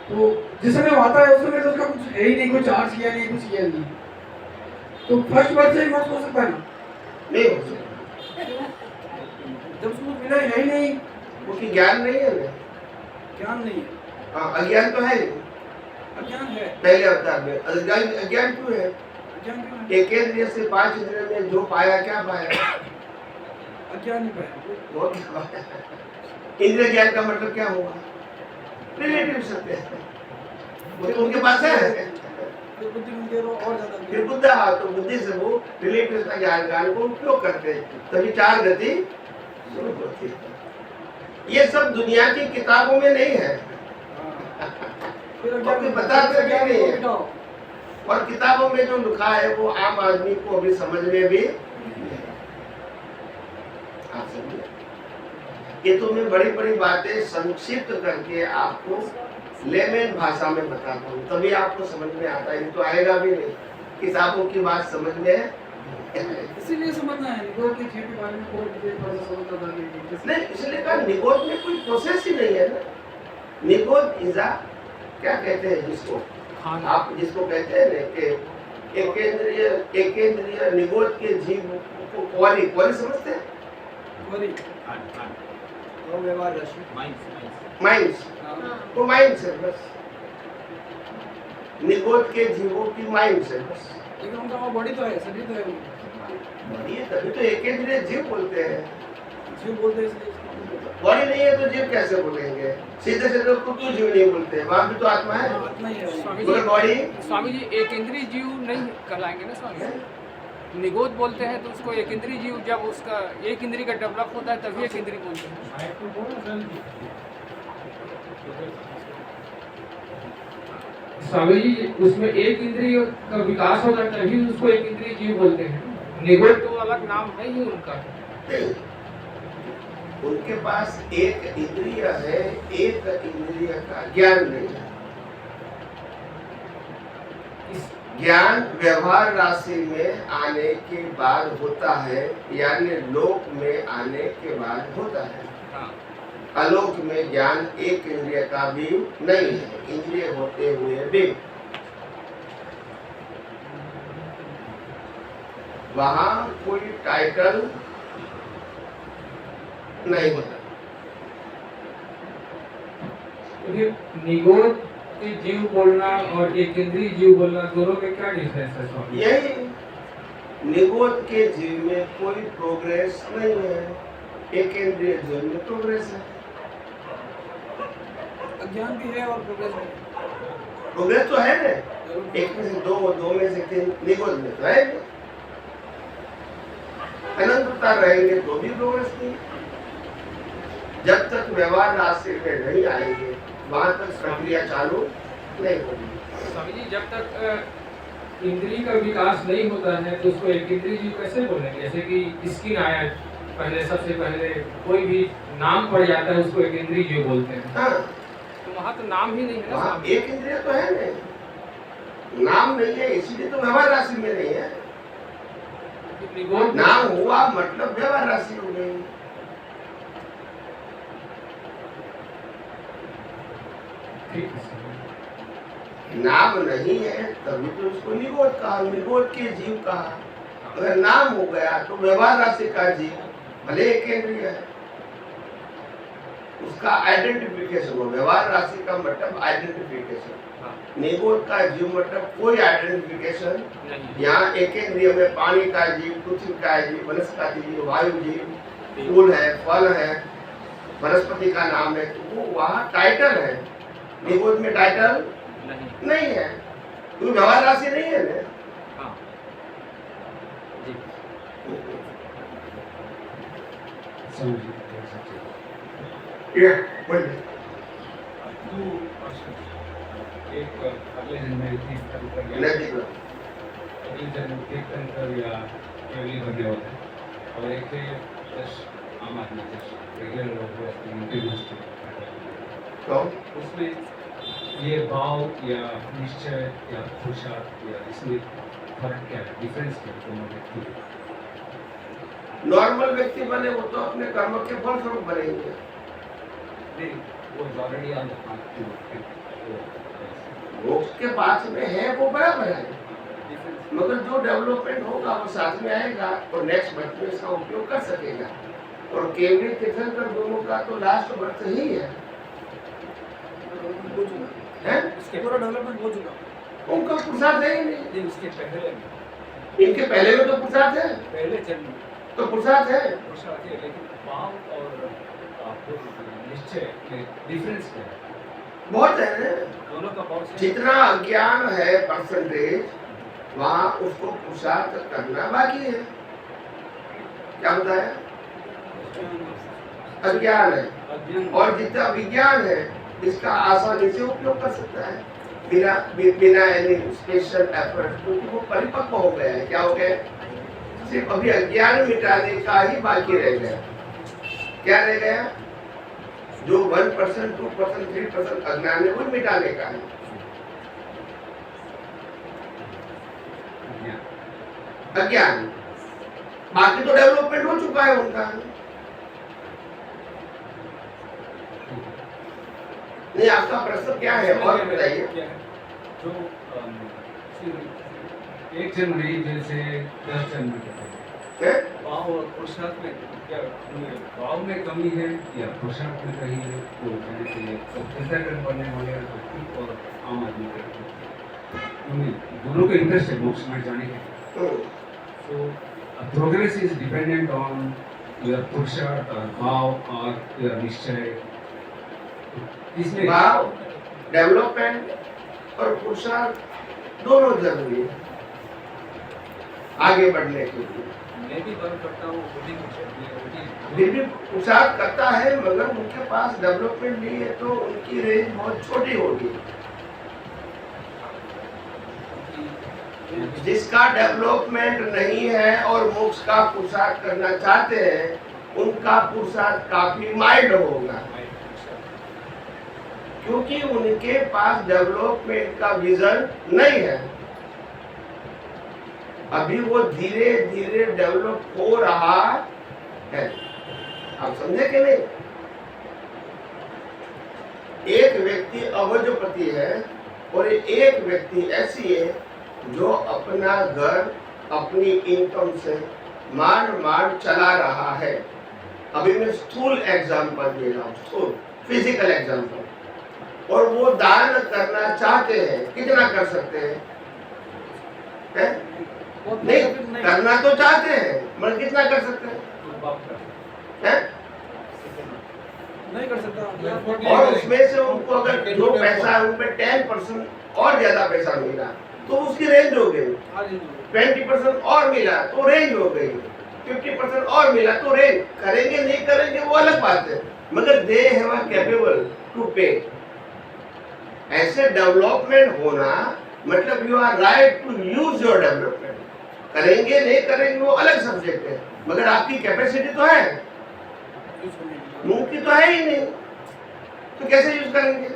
S6: तो जिस समय वो आता है उस समय तो उसका कुछ है ही नहीं, कोई चार्ज किया नहीं, कुछ किया नहीं, तो फर्स्ट बार से ही मोक्ष हो सकता है ना?
S2: नहीं हो सकता,
S6: जब उसको मिला है ही नहीं,
S2: क्योंकि ज्ञान नहीं है ना।
S6: ज्ञान नहीं है।
S2: हाँ, अज्ञान तो है,
S6: अज्ञान है।
S2: पहले अवतार में अज्ञान क्यों है?
S6: अज्ञान क्यों है?
S2: एक इंद्रिय से 5 इंद्रिय में जो पाया, क्या पाया?
S6: अज्ञान नहीं पाया।
S2: वो क्या पाया? इंद्रिय ज्ञान का मतलब क्या होगा? रिलेटिव सत्य है, वो तो उनके पास है।
S6: फिर बुद्धि में और ज्यादा,
S2: फिर बुद्ध, हाँ, तो बुद्धि से वो रिलेटिव ज्ञान को उपयोग करते हैं, तभी 4 गति शुरू होती है। ये सब दुनिया की किताबों में नहीं है, कोई बताते भी नहीं है, और किताबों में जो लिखा है वो आम आदमी को अभी समझ में भी आप समझे। ये तो मैं बड़ी बड़ी बातें संक्षिप्त करके आपको लेमन भाषा में बताता हूँ, तभी आपको समझ में आता है, तो आएगा भी नहीं। किताबों की बात समझ में
S6: इसीलिए समझना है निगोद के जीव के बारे में कोई डिटेल थोड़ा सा समझना था
S2: नहीं, इसलिए कहा निगोद में कोई प्रोसेस ही नहीं है ना। निगोद इजा क्या कहते हैं जिसको आप जिसको कहते हैं ना कि एकेंद्रिय निगोद के जीव को क्वारी समझते हैं?
S6: व्यवहार
S2: माइंड्स, तो माइंड्स है बस। निगोद के जीवों की माइंड्स है बस।
S6: लेकिन उनका वो बॉडी तो है, शरीर तो है,
S2: बॉडी है, तभी तो एकेंद्रिय जीव बोलते हैं।
S6: जीव बोलते हैं।
S2: बॉडी नहीं है तो जीव कैसे बोलेंगे? सीधे सीधे को क्यों जीव नहीं बोलते? वहाँ भी तो आत्मा है।
S6: आत्मा ही है।
S2: स्वामी
S7: जी एक इंद्रिय जीव नहीं कहलाएंगे ना स्वामी? निगोद बोलते हैं तो उसको एक इंद्रिय जीव, जब उसका एक इंद्रिय का डेवलप होता है तभी एक इंद्रिय बोलते हैं।
S3: स्वामी जी उसमें एक इंद्रिय का विकास होता है तभी उसको एक इंद्रिय जीव बोलते हैं। निगोद तो अलग नाम है ही उनका।
S2: उनके पास एक इंद्रिय है, एक इंद्रिय का ज्ञान नहीं है। ज्ञान व्यवहार राशि में आने के बाद होता है, यानी लोक में आने के बाद होता है। अलोक में ज्ञान एक इंद्रिय का भी नहीं है, इंद्रिय होते हुए भी वहां कोई टाइटल नहीं होता।
S3: निगोद के जीव बोलना और एक इंद्रिय जीव बोलना दोनों में क्या डिफरेंस है स्वामी?
S2: यही निगोद के जीव में कोई प्रोग्रेस नहीं है, एकेंद्रीय जीव में प्रोग्रेस है।
S6: अज्ञान भी है और प्रोग्रेस भी है।
S2: प्रोग्रेस तो है ना, एक में से दो, दो में से तीन, निगोद में तो है। अनंतता रहेंगे तो भी प्रोग्रेस नहीं। जब तक व्यवहार रास्ते पे नहीं आएंगे वहां तक प्रक्रिया चालू नहीं होगी।
S3: स्वामी जी, जब तक इंद्रिय का विकास नहीं होता है तो उसको एक इंद्रिय जीव कैसे बोलेंगे? जैसे कि स्किन आया पहले, सबसे पहले कोई भी नाम पड़ जाता है उसको एक इंद्रिय जीव बोलते हैं।
S2: हाँ,
S3: तो वहाँ तो नाम ही नहीं है ना
S2: वहाँ
S3: स्वामी।
S2: एक इंद्रिय तो है नहीं, नाम नहीं है, इसीलिए तो व्यवहार राशि में नहीं है।
S3: निगोद
S2: नाम हुआ मतलब व्यवहार राशि हो गई।
S3: ठीक है स्वामी।
S2: नाम नहीं है तभी तो उसको निगोद कहा, निगोद के जीव कहा। अगर नाम हो गया तो व्यवहार राशि का जीव भले एक इंद्रिय है, उसका आइडेंटिफिकेशन हो। व्यवहार राशि का मतलब आइडेंटिफिकेशन, निगोद का जीव मतलब कोई आइडेंटिफिकेशन
S3: नहीं।
S2: यहाँ एक इंद्रिय में पानी का जीव, पृथ्वी का जीव, वनस्पति जीव, वायु जीव, फूल है, फल है, वनस्पति का नाम है, तो वो वहाँ टाइटल है। निगोद में टाइटल नहीं है, क्योंकि व्यवहार राशि नहीं है ना।
S3: हाँ जी।
S2: बोलिए।
S8: एक अगले जन्म में कीर्तन कर या
S2: नदी में
S8: अगले जन्म में कीर्तन कर या केवली बनने वाला है, और एक है जस्ट आम आदमी, जस्ट रेगुलर लोग जो अपनी इंटरव्यूज
S2: तो
S8: उसमें ये भाव या निश्चय या पुरुषार्थ या इसमें फर्क क्या है, डिफरेंस क्या है दोनों व्यक्ति में?
S2: नॉर्मल व्यक्ति बने वो तो अपने कर्म के फल स्वरूप बनेंगे।
S8: नहीं, वो ऑलरेडी ऑन द
S2: मोक्ष के पास में है वो बराबर है, मगर जो डेवलपमेंट होगा वो साथ में आएगा और नेक्स्ट बर्थ में इसका उपयोग कर सकेगा। और केवली तीर्थंकर दोनों का तो लास्ट बर्थ ही है।
S6: इसके पूरा डेवलपमेंट हो चुका।
S2: उनका पुरुषार्थ है ही नहीं।
S8: नहीं, उसके पहले
S2: इनके पहले में तो पुरुषार्थ है,
S8: पहले जन्म
S2: तो पुरुषार्थ है।
S8: पुरुषार्थ है, लेकिन भाव और निश्चय में डिफरेंस क्या है?
S2: बहुत है ना।
S8: दोनों का भाव से
S2: जितना अज्ञान है परसेंटेज, वहाँ उसको पुरुषार्थ करना बाकी है। क्या बताया? अज्ञान है,
S8: अध्ययन
S2: और जितना विज्ञान है इसका आसानी से उपयोग कर सकता है बिना बिना एनी स्पेशल एफर्ट, क्योंकि वो परिपक्व हो गया है। क्या हो गया? सिर्फ अभी अज्ञान मिटाने का ही बाकी रह गया। क्या रह गया? जो 1%, 2%, 3% अज्ञान है वो मिटाने का है। अज्ञान, बाकी तो डेवलपमेंट हो चुका है उनका। नहीं, आपका प्रश्न क्या है और बताइए।
S8: जो एक जन्म नहीं, जैसे 10 जन्म करते हैं, भाव और पुरुषार्थ में क्या भाव में कमी है या पुरुषार्थ में कहीं है, तो कहने के लिए तो चिंताकरण बनने वाले व्यक्ति और आम आदमी के दोनों का इंटरेस्ट है मोक्ष में जाने के। So progress is dependent on your पुरुषार्थ और भाव और your निश्चय। इसमें
S2: भाव, डेवलपमेंट और पुरुषार्थ दोनों जरूरी है आगे बढ़ने के लिए।
S8: मैं भी बात करता हूँ,
S2: फिर भी पुरुषार्थ करता है, मगर उनके पास डेवलपमेंट नहीं है तो उनकी रेंज बहुत छोटी होगी। जिसका डेवलपमेंट नहीं है और मोक्ष का पुरुषार्थ करना चाहते हैं, उनका पुरुषार्थ काफी माइल्ड होगा, क्योंकि उनके पास डेवलपमेंट का विजन नहीं है। अभी वो धीरे धीरे डेवलप हो रहा है। आप समझे कि नहीं? एक व्यक्ति अवजपति है और एक व्यक्ति ऐसी है जो अपना घर अपनी इनकम से मान चला रहा है। अभी मैं स्थूल एग्जांपल दे रहा हूँ, स्थूल फिजिकल एग्जांपल। और वो दान करना चाहते हैं, कितना कर सकते हैं? नहीं करना तो चाहते हैं मगर कितना कर सकते हैं?
S6: नहीं कर सकता।
S2: और उसमें से उनको अगर जो पैसा है उन पे 10% और ज्यादा पैसा मिला तो उसकी रेंज हो गई, 20% और मिला तो रेंज हो गई, 50% और मिला तो रेंज। करेंगे नहीं करेंगे वो अलग बात है, मगर दे हैव कैपेबल टू पे। ऐसे डेवलपमेंट होना मतलब you are right to use your development. करेंगे नहीं करेंगे वो अलग सब्जेक्ट है, मगर आपकी कैपेसिटी तो है, मुंह की तो है ही नहीं, तो कैसे यूज करेंगे?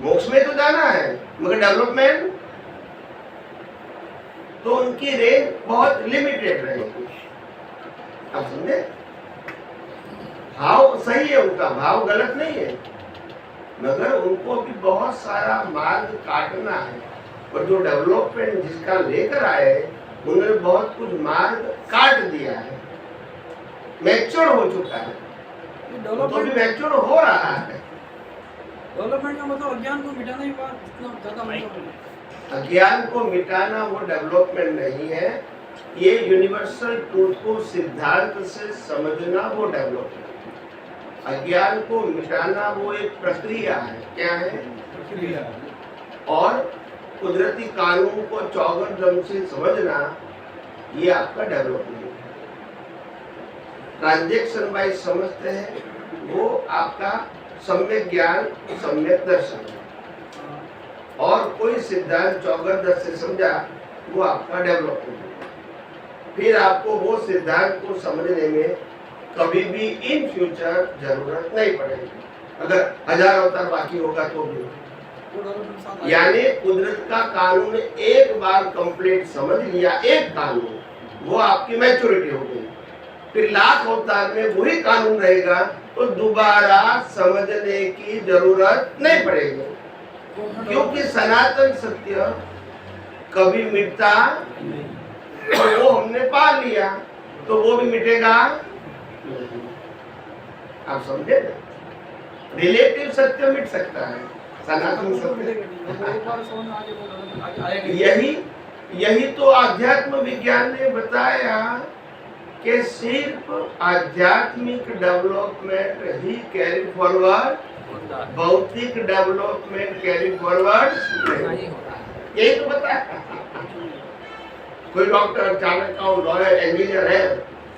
S2: मोक्ष में तो जाना है मगर डेवलपमेंट तो उनकी रेंज बहुत लिमिटेड रहेगी। आप समझे? भाव सही है, उनका भाव गलत नहीं है, मगर उनको भी बहुत सारा मार्ग काटना है। और जो डेवलपमेंट जिसका लेकर आए उन्होंने बहुत कुछ मार्ग काट दिया है, मैच्योर हो चुका है, तो भी मैच्योर हो रहा है।
S6: डेवलपमेंट का मतलब अज्ञान को मिटाना ही हुआ, इतना ज्यादा मतलब
S2: अज्ञान को मिटाना वो डेवलपमेंट नहीं है, ये यूनिवर्सल ट्रूथ को सिद्धांत से समझना वो डेवलपमेंट। अज्ञान को मिटाना वो एक प्रक्रिया है। क्या है? प्रक्रिया। और कुदरती कानून को चौगन से समझना ये आपका डेवलपमेंट है। ट्रांजैक्शन वाइज समझते हैं वो आपका सम्यक ज्ञान, सम्यक दर्शन है। और कोई सिद्धांत चौगन से समझा वो आपका डेवलपमेंट है। फिर आपको वो सिद्धांत को समझने में कभी भी इन फ्यूचर जरूरत नहीं पड़ेगी, अगर 1000 अवतार बाकी होगा तो भी। यानी कुदरत का कानून एक बार कंप्लीट समझ लिया, एक कानून, वो आपकी मैच्योरिटी हो गई। फिर लाख अवतार में वही कानून रहेगा तो दोबारा समझने की जरूरत नहीं पड़ेगी, क्योंकि सनातन सत्य कभी मिटता तो वो हमने पा लिया तो वो भी मिटेगा। आप समझे? रिलेटिव सत्य मिट सकता है, सनातन सत्य यही तो आध्यात्म विज्ञान ने बताया कि सिर्फ आध्यात्मिक डेवलपमेंट ही कैरी फॉरवर्ड, भौतिक डेवलपमेंट कैरी फॉरवर्ड नहीं होता। यही तो बताया। कोई डॉक्टर, चाणक्य का लॉयर, इंजीनियर है,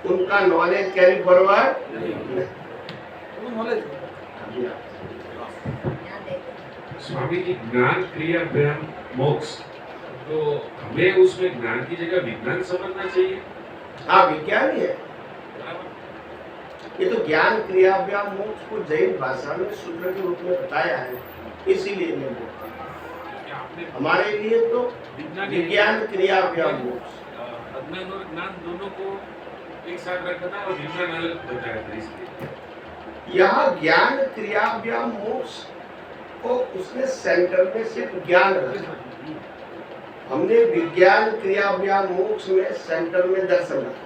S2: उनका नॉलेज कैरी फॉरवर्ड नहीं।
S9: स्वामी जी, ज्ञान क्रिया व्यायाम मोक्ष, तो हमें उसमें ज्ञान की जगह विज्ञान समझना चाहिए।
S2: हाँ, विज्ञान ही है ये तो। ज्ञान क्रिया व्यायाम मोक्ष को जैन भाषा में सूत्र के रूप में बताया है, इसीलिए मैं बोलता हूँ। हमारे लिए तो विज्ञान क्रिया व्यायाम मोक्ष,
S9: अज्ञान और ज्ञान दोनों को एक साथ रखा था और विज्ञान अलग बताया था। इसलिए
S2: यहाँ ज्ञान क्रिया व्यायाम मोक्ष को उसने सेंटर में सिर्फ ज्ञान रखा। हमने विज्ञान क्रिया व्यायाम मोक्ष में सेंटर में दर्शन रखा,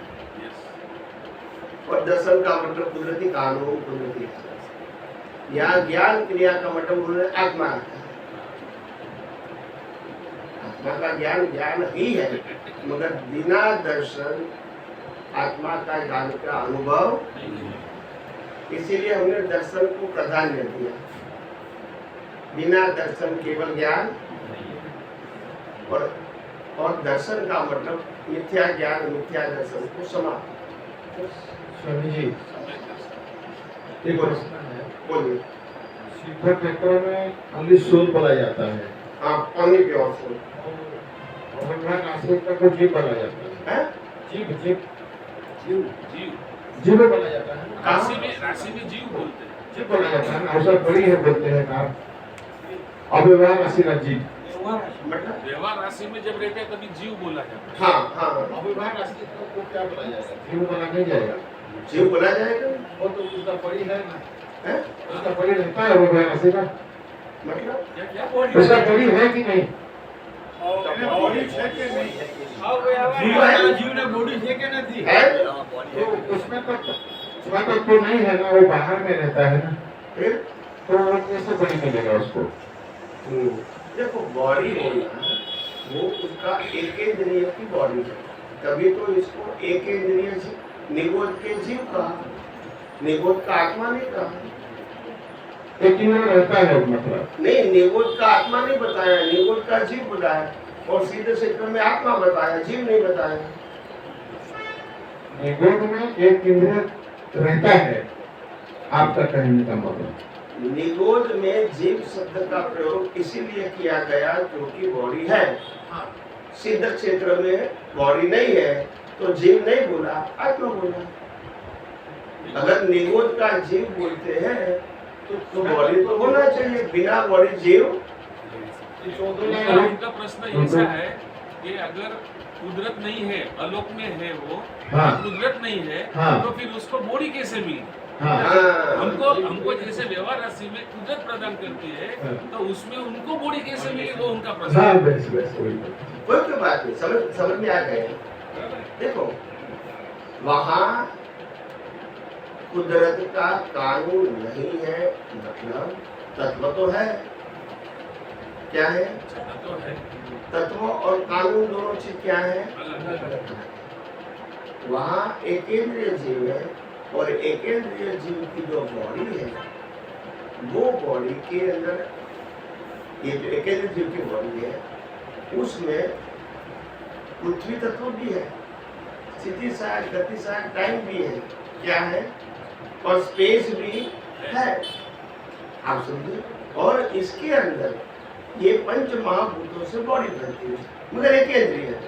S2: और दर्शन का मतलब कुदरती कानून, कुदरती। यहाँ ज्ञान क्रिया का मतलब उन्होंने आत्मा रखा। आत्मा का ज्ञान ज्ञान ही है, मगर बिना दर्शन आत्मा का ज्ञान का अनुभव, इसीलिए हमने दर्शन को प्राधान्य दिया। बिना दर्शन केवल ज्ञान, और दर्शन का मतलब मिथ्या ज्ञान, मिथ्या दर्शन को समाप्त।
S10: स्वामी जी,
S2: बोलिए।
S10: सिद्ध पेपर में ओनली सोल बोला जाता है।
S2: हाँ, पानी पे और सोल।
S10: को जीव बोला जाता है। जीव जीव जीव जीव जीव बोला जाता है।
S9: राशि में जीव बोलते हैं,
S10: जीव बोला जाता है। अवसर बड़ी है बोलते हैं ना, अव्यवहार राशि का जीव।
S2: मतलब
S9: व्यवहार राशि में जब रहते हैं तभी जीव बोला जाता है।
S2: हाँ हाँ,
S10: अव्यवहार राशि को क्या बोला जाएगा? जीव बोला नहीं जाएगा।
S2: जीव बोला जाएगा।
S10: वो तो उसका परी है ना, उसका परी रहता है अव्यवहार राशि का।
S2: मतलब
S10: उसका परी है कि नहीं?
S2: जीव ने बॉडी है कि नहीं है?
S10: तो उसमें तो नहीं है ना, वो बाहर में रहता है ना, तो वो कैसे बड़ी मिलेगा उसको?
S2: देखो, बॉडी होना वो उसका एक इंद्रिय की बॉडी है, तभी तो इसको एक इंद्रिय निगोद के जीव कहा, निगोद का आत्मा नहीं कहा।
S10: एक इंद्रिय रहता है मतलब
S2: नहीं, निगोद का आत्मा नहीं बताया, निगोद का जीव बताया, और सीधे क्षेत्र में आत्मा बताया, जीव नहीं बताया।
S10: निगोद में एक इंद्रिय रहता है, आपका कहने का मतलब।
S2: निगोद में जीव शब्द का प्रयोग इसीलिए किया गया क्योंकि बॉडी है। सिद्ध क्षेत्र में बॉडी नहीं है तो जीव नहीं बोला, आत्मा बोला। अगर निगोद का जीव बोलते हैं तो बॉडी तो होना चाहिए, बिना बॉडी जीव।
S9: उनका प्रश्न ऐसा है कि अगर कुदरत नहीं है, अलोक में है वो,
S10: हाँ।
S9: कुदरत नहीं है,
S10: हाँ।
S9: तो फिर उसको बॉडी कैसे मिली?
S10: हाँ।
S9: हमको जैसे व्यवहार राशि में कुदरत प्रदान करती है,
S10: हाँ।
S9: तो उसमें उनको बॉडी कैसे मिली, वो उनका प्रश्न
S10: हाँ,
S9: है।
S10: बस
S2: कोई कोई बात नहीं, समझ में आ गए। देखो वहाँ कुदरत का कानून नहीं है, मतलब तत्व तो है। क्या है?
S9: तो है
S2: तत्व और कानून दोनों चीज क्या है? वहाँ एकेंद्रिय जीव है, और एकेंद्रिय जीव की जो बॉडी है वो बॉडी के अंदर, ये जो एकेंद्रिय जीव की बॉडी है उसमें पृथ्वी तत्व भी है, स्थिति सहायक, गति सहायक, टाइम भी है। क्या है? और स्पेस भी है, आप समझे। और इसके अंदर ये पंच महाभूतों से बॉडी बनती है, मगर एक इंद्रिय है।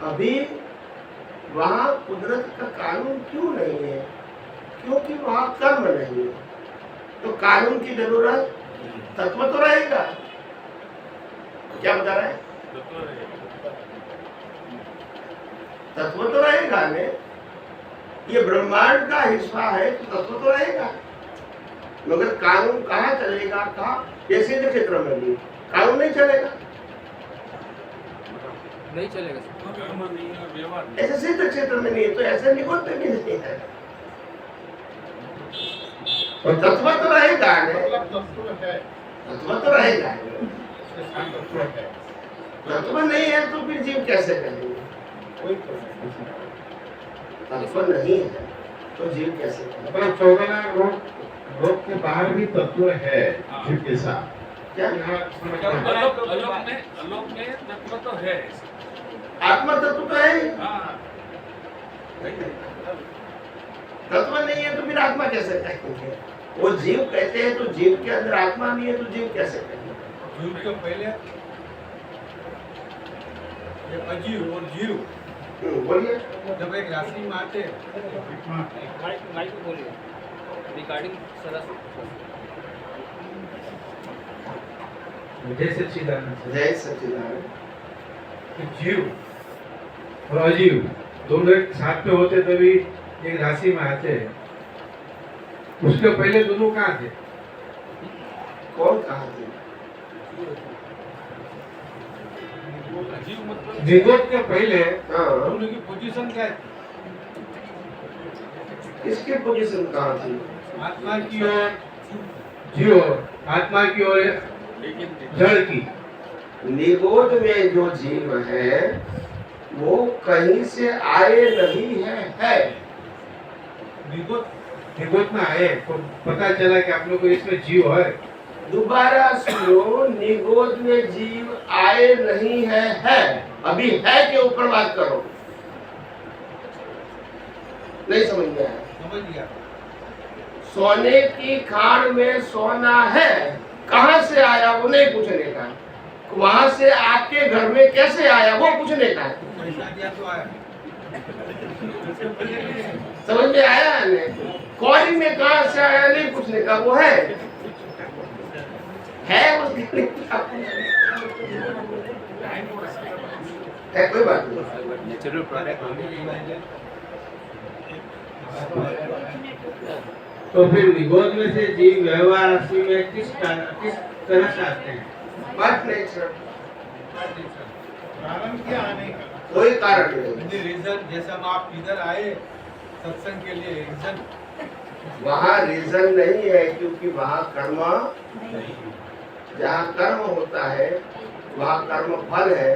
S2: अभी वहाँ कुदरत का कानून क्यों नहीं है? क्योंकि वहाँ कर्म नहीं है, तो कानून की जरूरत, तत्व तो रहेगा। क्या बता रहा है? तत्व तो रहेगा ने, ये ब्रह्मांड का हिस्सा है तो तत्व तो रहेगा, मगर कानून कहाँ चलेगा? कहाँ? ये सिद्ध क्षेत्र में भी कानून नहीं चलेगा,
S7: नहीं चलेगा।
S2: ऐसे सिद्ध क्षेत्र में नहीं है, तो ऐसे निगोद में भी नहीं है। और तत्व तो रहेगा ने, तत्व तो रहेगा। तत्व नहीं है तो फिर जीव कैसे कहेंगे? तत्व नहीं है तो जीव कैसे कहेंगे?
S10: 14 रोग के बाहर भी तत्व है जीव के साथ।
S2: क्या?
S9: अलोक में तत्व तो है,
S2: आत्मा तत्व तो है,
S9: हाँ।
S2: तत्व नहीं है तो फिर आत्मा कैसे कहेंगे? वो जीव कहते हैं तो जीव के अंदर आत्मा नहीं है तो जीव कैसे कहेंगे?
S11: जीव के पहले अजीव और जीव,
S2: बोलिए।
S11: जब एक राशि में आते
S7: रिकॉर्डिंग
S6: जय सच्चिदानंद।
S2: जय सच्चिदानंद।
S6: जीव और अजीव दोनों एक साथ में होते तभी एक राशि में आते हैं। उसके पहले दोनों कहाँ थे?
S2: कौन कहा थे?
S6: निगोद के पहले
S11: दोनों की पोजीशन क्या है?
S2: किसकी पोजीशन कहाँ थी?
S11: आत्मा की और
S6: जीव, आत्मा की और जड़ की।
S2: निगोद में जो जीव है वो कहीं से आए नहीं है।
S6: निगोद में आए तो पता चला कि आप लोग को इसमें जीव है।
S2: दोबारा सुनो, निगोद में जीव आए नहीं है। अभी है के ऊपर बात करो, नहीं समझ में आया?
S11: समझ गया।
S2: सोने की खान में सोना है, कहाँ से आया वो नहीं पूछने का, वहां से आपके घर में कैसे आया वो पूछने का।
S11: पैसा दिया तो आया।
S2: समझ में आया? नहीं, कॉइन में कहाँ से आया नहीं पूछने का, वो है उसके लिए है, कोई बात नहीं।
S7: Natural product.
S6: तो फिर निगोद में से जीव व्यवहार राशि में किस तरह से आते हैं?
S2: बात नहीं सर,
S11: कारण क्या आने का?
S2: कोई कारण नहीं।
S11: रीजन, जैसा आप इधर आए सत्संग के लिए, रीजन
S2: वहाँ रीजन नहीं है, क्योंकि वहाँ कर्म, जहाँ कर्म होता है वहाँ कर्म फल है,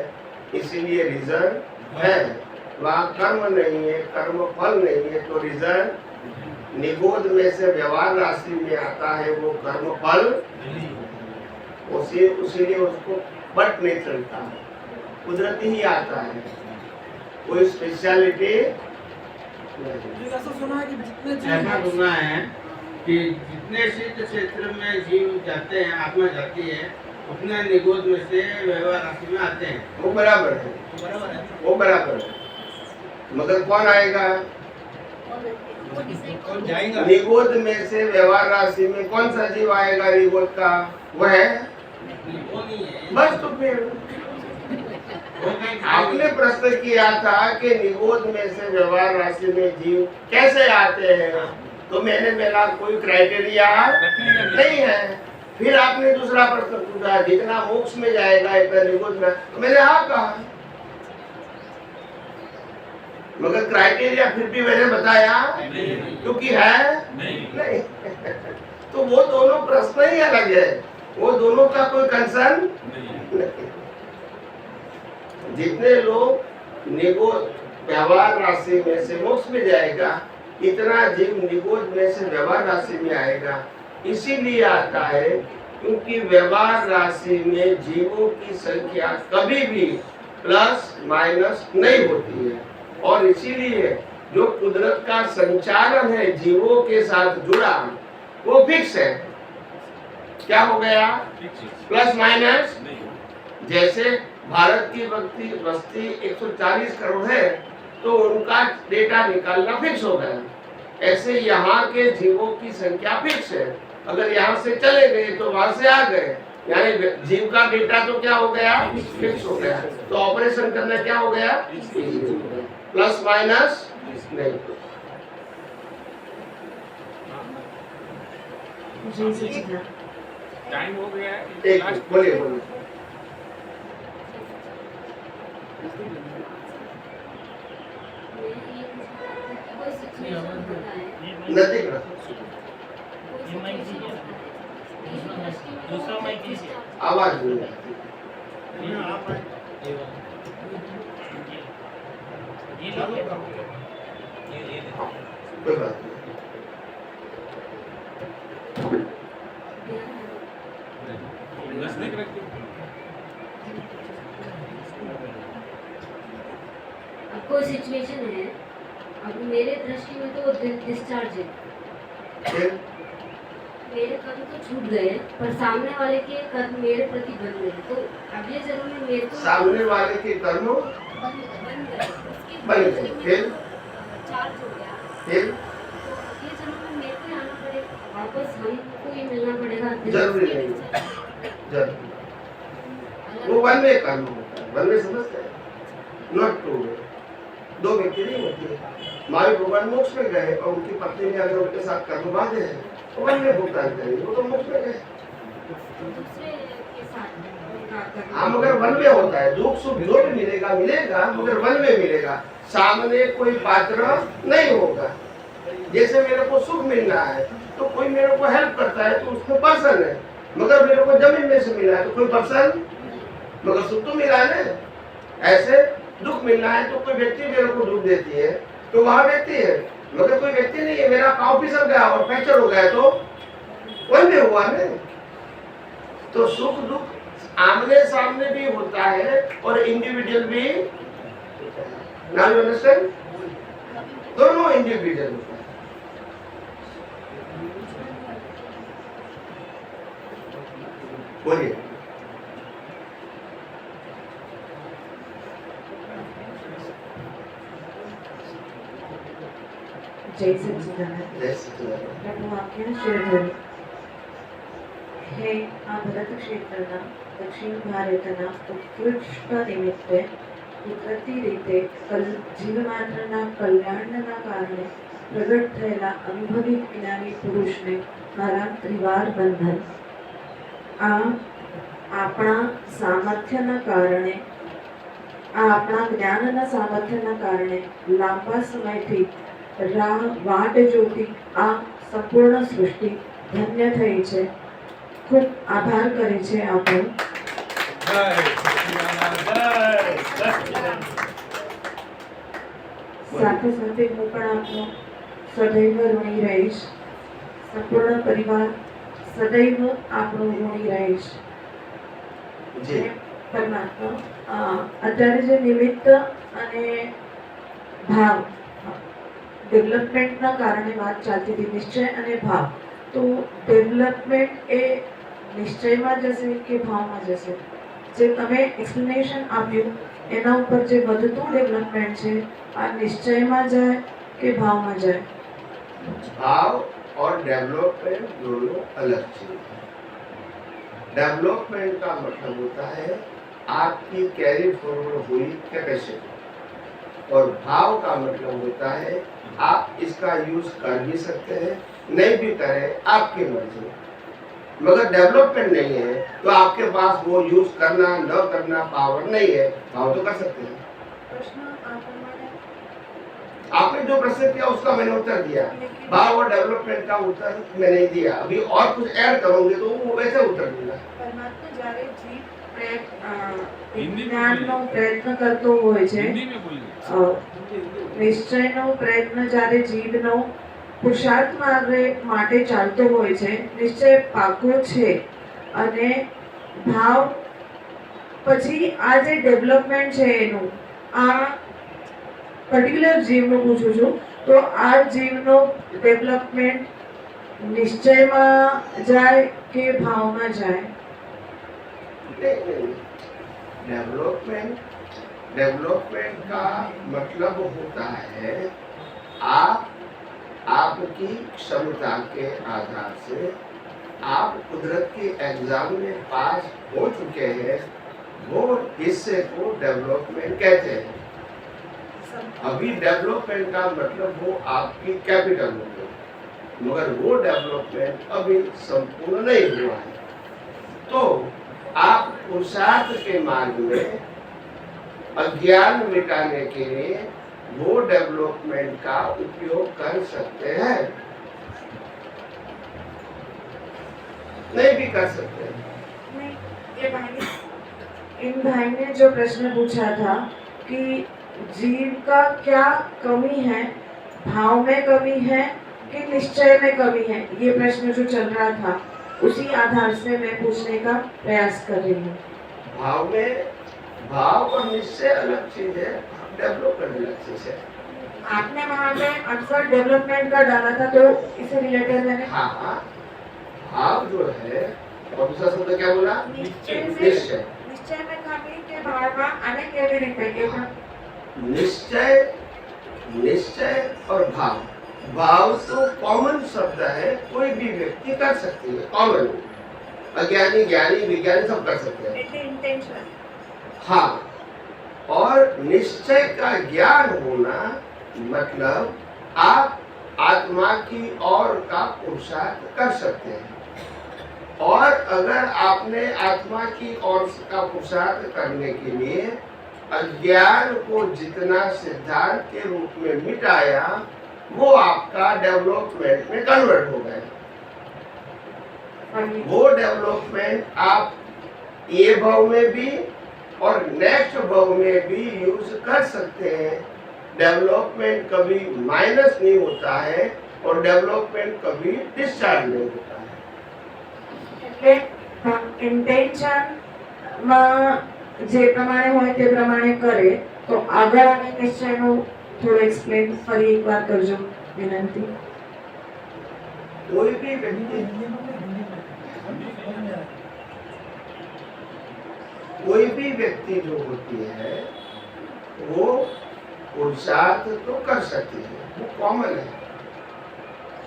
S2: इसीलिए रीजन है। वहाँ कर्म नहीं है, कर्म फल नहीं है, तो रीजन निगोद में से व्यवहार राशि में आता है वो कर्म फल, उसीलिए उसको पट नहीं चलता, कुदरती ही आता है, कोई स्पेशलिटी
S6: ऐसा सुना है कि
S12: ऐसा सुना है कि जितने शीत क्षेत्र में जीव जाते हैं, आत्मा जाती है, उतने निगोद में से व्यवहार राशि में आते हैं।
S2: वो बराबर है, वो बराबर है, मगर कौन आएगा?
S11: कौन जाएगा?
S2: निगोद में से व्यवहार राशि में कौन सा जीव आएगा? निगोद का वह है बस। तो फिर आपने प्रश्न किया था कि निगोद में से व्यवहार राशि में जीव कैसे आते हैं, तो मैंने बोला कोई क्राइटेरिया नहीं है। फिर आपने दूसरा प्रश्न पूछा जितना मोक्ष में जाएगा इतना निगोद में, तो मैंने हाँ कहा, मगर क्राइटेरिया फिर भी मैंने बताया क्योंकि है नहीं। तो वो दोनों प्रश्न ही अलग है, वो दोनों का कोई कंसर्न नहीं। जितने लोग निगोद व्यवहार राशि में से मोक्ष में जाएगा, इतना जीव निगोद में से व्यवहार राशि में आएगा। इसीलिए आता है क्योंकि व्यवहार राशि में जीवों की संख्या कभी भी प्लस माइनस नहीं होती है, और इसीलिए जो कुदरत का संचालन है जीवों के साथ जुड़ा वो फिक्स है। क्या हो गया? Plus minus. जैसे भारत की बस्ती 140 करोड़ है, तो उनका डेटा निकालना फिक्स हो गया। ऐसे यहाँ के जीवों की संख्या फिक्स है, अगर यहाँ से चले गए तो वहां से आ गए, यानी जीव का डेटा तो क्या हो गया? फिक्स हो गया। तो ऑपरेशन करना क्या हो गया? प्लस माइनस नहीं।
S3: टाइम हो गया है।
S2: एक बोलिए नजदीक आवाज कोई बात
S3: नजदीक रखिए।
S4: अब कोई सिचुएशन है, अब मेरे दृष्टि में तो डिस्चार्ज है, मेरे कर्म तो छूट गए, पर सामने वाले के कर्म मेरे प्रति बन गए, तो अगले जन्म में मेरे को
S2: सामने वाले के कर्म बन गए, फिर
S4: चार्ज हो गया,
S2: फिर
S4: अगले जन्म में मेरे को आना पड़ेगा, वापस हमको ही मिलना पड़ेगा।
S2: जरूरी नहीं, जरूरी वो वन वे कर्म होता है, वन वे समझते हैं, नॉट टू वे। दो व्यक्ति नहीं होती है। माई भगवान मोक्ष में गए और उनकी पत्नी ने अगर उनके साथ कर्म बांधे हैं तो वन वे होता है, वो तो मोक्ष में गए। हाँ, मगर वन वे होता है, दुख सुख जो भी मिलेगा मगर वन वे मिलेगा, सामने कोई पात्र नहीं होगा। जैसे मेरे को सुख मिलना है तो कोई मेरे को हेल्प करता है तो उसमें पर्सन है, मगर मेरे को जमीन में से मिला है तो कोई पर्सन, मगर सुख तो मिला है ना। ऐसे दुख मिलना है तो कोई व्यक्ति मेरे को दुख देती है तो वहाँ व्यक्ति है, मगर कोई व्यक्ति नहीं है। मेरा पाँव फिसल गया और फ्रैक्चर हो गया तो वन वे हुआ ना। तो सुख दुख आमने सामने भी होता है और इंडिविजुअल भी। Now you understand? दोनों इंडिविजुअल होता है। बोलिए।
S13: जय सच्चिदानंद. પ્રભુ આજ્ઞા શેર કરી. હે આ ભરત ક્ષેત્રના દક્ષિણ ભારતના ઉત્કૃષ્ટ નિમિત્તે કુદરતી રીતે જીવમાત્રના કલ્યાણના કારણે પ્રગટ થયેલા અનુભવી જ્ઞાની પુરુષને મારા ત્રિવાર બંધન. આ આપણા સામર્થ્યના કારણે, આ આપણા જ્ઞાનના સામર્થ્યના કારણે લાંબા સમયથી વાટ જોતી આ સંપૂર્ણ સૃષ્ટિ ધન્ય થઈ છે. ખૂબ આભાર કરે છે આપણો. સાથે સાથે હું પણ આપનો સદૈવ ઋણી રહીશ. સંપૂર્ણ પરિવાર સદૈવ આપણો ઋણી રહીશ. પરમાત્મા અત્યારે જે નિમિત્ત અને ભાવ ડેવલપમેન્ટના કારણે વાત ચાલતી હતી, નિશ્ચય અને ભાવ. તો ડેવલપમેન્ટ એ નિશ્ચયમાં જશે કે ભાવમાં જશે? જે તમે એક્સપ્લેનેશન આપ્યું એના ઉપર જે વધતું ડેવલપમેન્ટ છે આ નિશ્ચયમાં જાય કે ભાवમાં जाए?
S2: भाव और डेवलपमेंट दोनों अलग चीज है। डेवलपमेंट का मतलब होता है आपकी कैरी फॉरवर्ड हुई कैपेसिटी, और भाव का मतलब होता है आप इसका यूज कर भी सकते हैं, नहीं भी करें आपकी मर्जी। मगर डेवलपमेंट नहीं है तो आपके पास वो यूज करना न करना पावर नहीं है, भाव तो कर सकते हैं। आपने जो प्रश्न किया उसका मैंने उत्तर दिया, भाव और डेवलपमेंट का उत्तर मैं नहीं दिया। अभी और कुछ ऐड करोगे तो वो वैसे उत्तर दूंगा।
S13: પરમાત્મા જ્યારે જીવ જ્ઞાનનો પ્રયત્ન કરતો હોય છે, નિશ્ચયનો પ્રયત્ન જ્યારે જીવનો પુરુષાર્થ માટે ચાલતો હોય છે, નિશ્ચય પાકો છે અને ભાવ પછી આ જે ડેવલપમેન્ટ છે એનું આ પર્ટિક્યુલર જીવનું પૂછું છું, તો આ જીવનો ડેવલપમેન્ટ નિશ્ચયમાં જાય કે ભાવમાં જાય?
S2: डेवलपमेंट का मतलब होता है आपकी क्षमता के आधार से आप कुदरत के एग्जाम में पास हो चुके हैं, वो हिस्से को डेवलपमेंट कहते हैं। अभी डेवलपमेंट का मतलब वो आपकी कैपिटल हो गई, मगर वो डेवलपमेंट अभी संपूर्ण नहीं हुआ है। तो आप पुरुषार्थ के मार्ग में अज्ञान मिटाने के लिए वो डेवलपमेंट का उपयोग कर सकते हैं, नहीं भी कर सकते हैं।
S13: इन भाई ने जो प्रश्न पूछा था कि जीव का क्या कमी है, भाव में कमी है कि निश्चय में कमी है, ये प्रश्न जो चल रहा था उसी आधार से मैं पूछने का प्रयास कर रही हूँ।
S2: भाव और निश्चय अलग चीज है, डेवलपमेंट अलग चीज है।
S13: आपने वहाँ पे आंसर डेवलपमेंट का डाला था, तो इसे रिलेटेड मैंने
S2: हाँ भाव जो है और दूसरा शब्द क्या बोला? निश्चय
S13: में कमी के भाव में आने के लिए
S2: निश्चय और भाव तो कॉमन शब्द है, कोई भी व्यक्ति कर सकती है, कॉमन। अज्ञानी ज्ञानी विज्ञानी सब कर सकते हैं। हाँ, और निश्चय का ज्ञान होना मतलब आप आत्मा की ओर का पुरुषार्थ कर सकते हैं, और अगर आपने आत्मा की ओर का पुरुषार्थ करने के लिए अज्ञान को जितना सिद्धांत के रूप में मिटाया वो आपका डेवलपमेंट में कन्वर्ट हो गया। वो डेवलपमेंट आप ये भाव में भी और नेक्स्ट भाव में भी यूज कर सकते हैं। डेवलपमेंट कभी माइनस नहीं होता है और डेवलपमेंट कभी डिस्चार्ज नहीं होता है।
S13: इंटेंशन में જે પ્રમાણે હોય તે પ્રમાણે કરે તો આગળ અને નિશ્ચયનું થોડું એક્સપ્લેન ફરી એકવાર કરજો વિનંતી.
S2: कोई भी व्यक्ति जो होती है वो पुरुषार्थ तो कर सकती है, वो कॉमन है।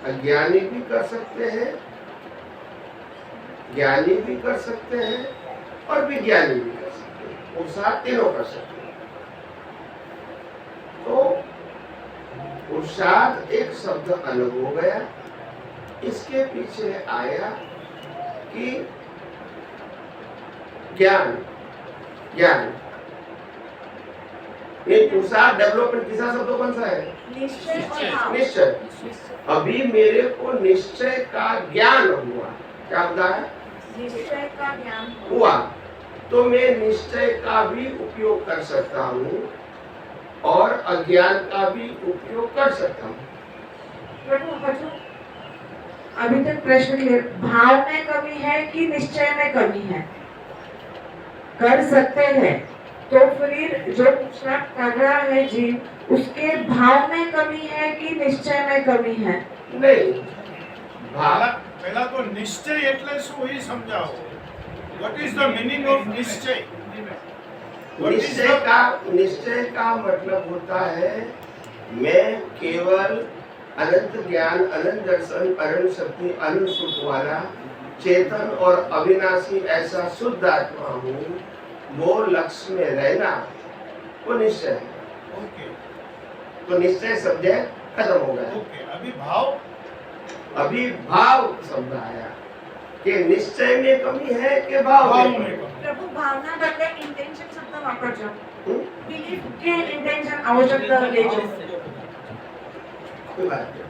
S2: अज्ञानी भी कर सकते हैं, ज्ञानी भी कर सकते हैं और विज्ञानी भी कर सकते हैं, पुरुषार्थ तीनों कर सकते हैं। तो पुरुषार्थ एक शब्द अलग हो गया, इसके पीछे आया कि ज्ञान ये पुरुषार्थ डेवलपमेंट किसा शब्द कौन सा है? निश्चय। अभी मेरे को निश्चय का ज्ञान हुआ, क्या होता है?
S13: निश्चय का ज्ञान
S2: हुआ। तो मैं निश्चय का भी उपयोग कर सकता हूँ और अज्ञान का भी उपयोग कर सकता हूँ।
S13: अभी तक प्रश्न क्लियर। भाव में कमी है कि निश्चय में कमी है? कर सकते हैं तो फिर जो पुरुषार्थ कर रहा है जीव, उसके भाव में कमी है कि निश्चय में कमी है?
S2: नहीं,
S11: पहला तो निश्चय એટલે શું એ સમજાવો। What is the meaning of निश्चय?
S2: निश्चय का मतलब होता है मैं केवल अनंत ज्ञान, अनंत दर्शन, अनंत शक्ति, अनंत सुख वाला चेतन और अविनाशी ऐसा शुद्ध आत्मा हूँ, वो लक्ष्य में रहना वो निश्चय है। तो निश्चय शब्द खत्म हो गया। अभी भाव शब्द आया कि निश्चय में कमी है कि भाव में कमी?
S13: प्रभु भावना बदले इंटेंशन शब्द वापरજો। बिलीफ के इंटेंशन आवश्यकता लेજો।
S2: कोई बात नहीं।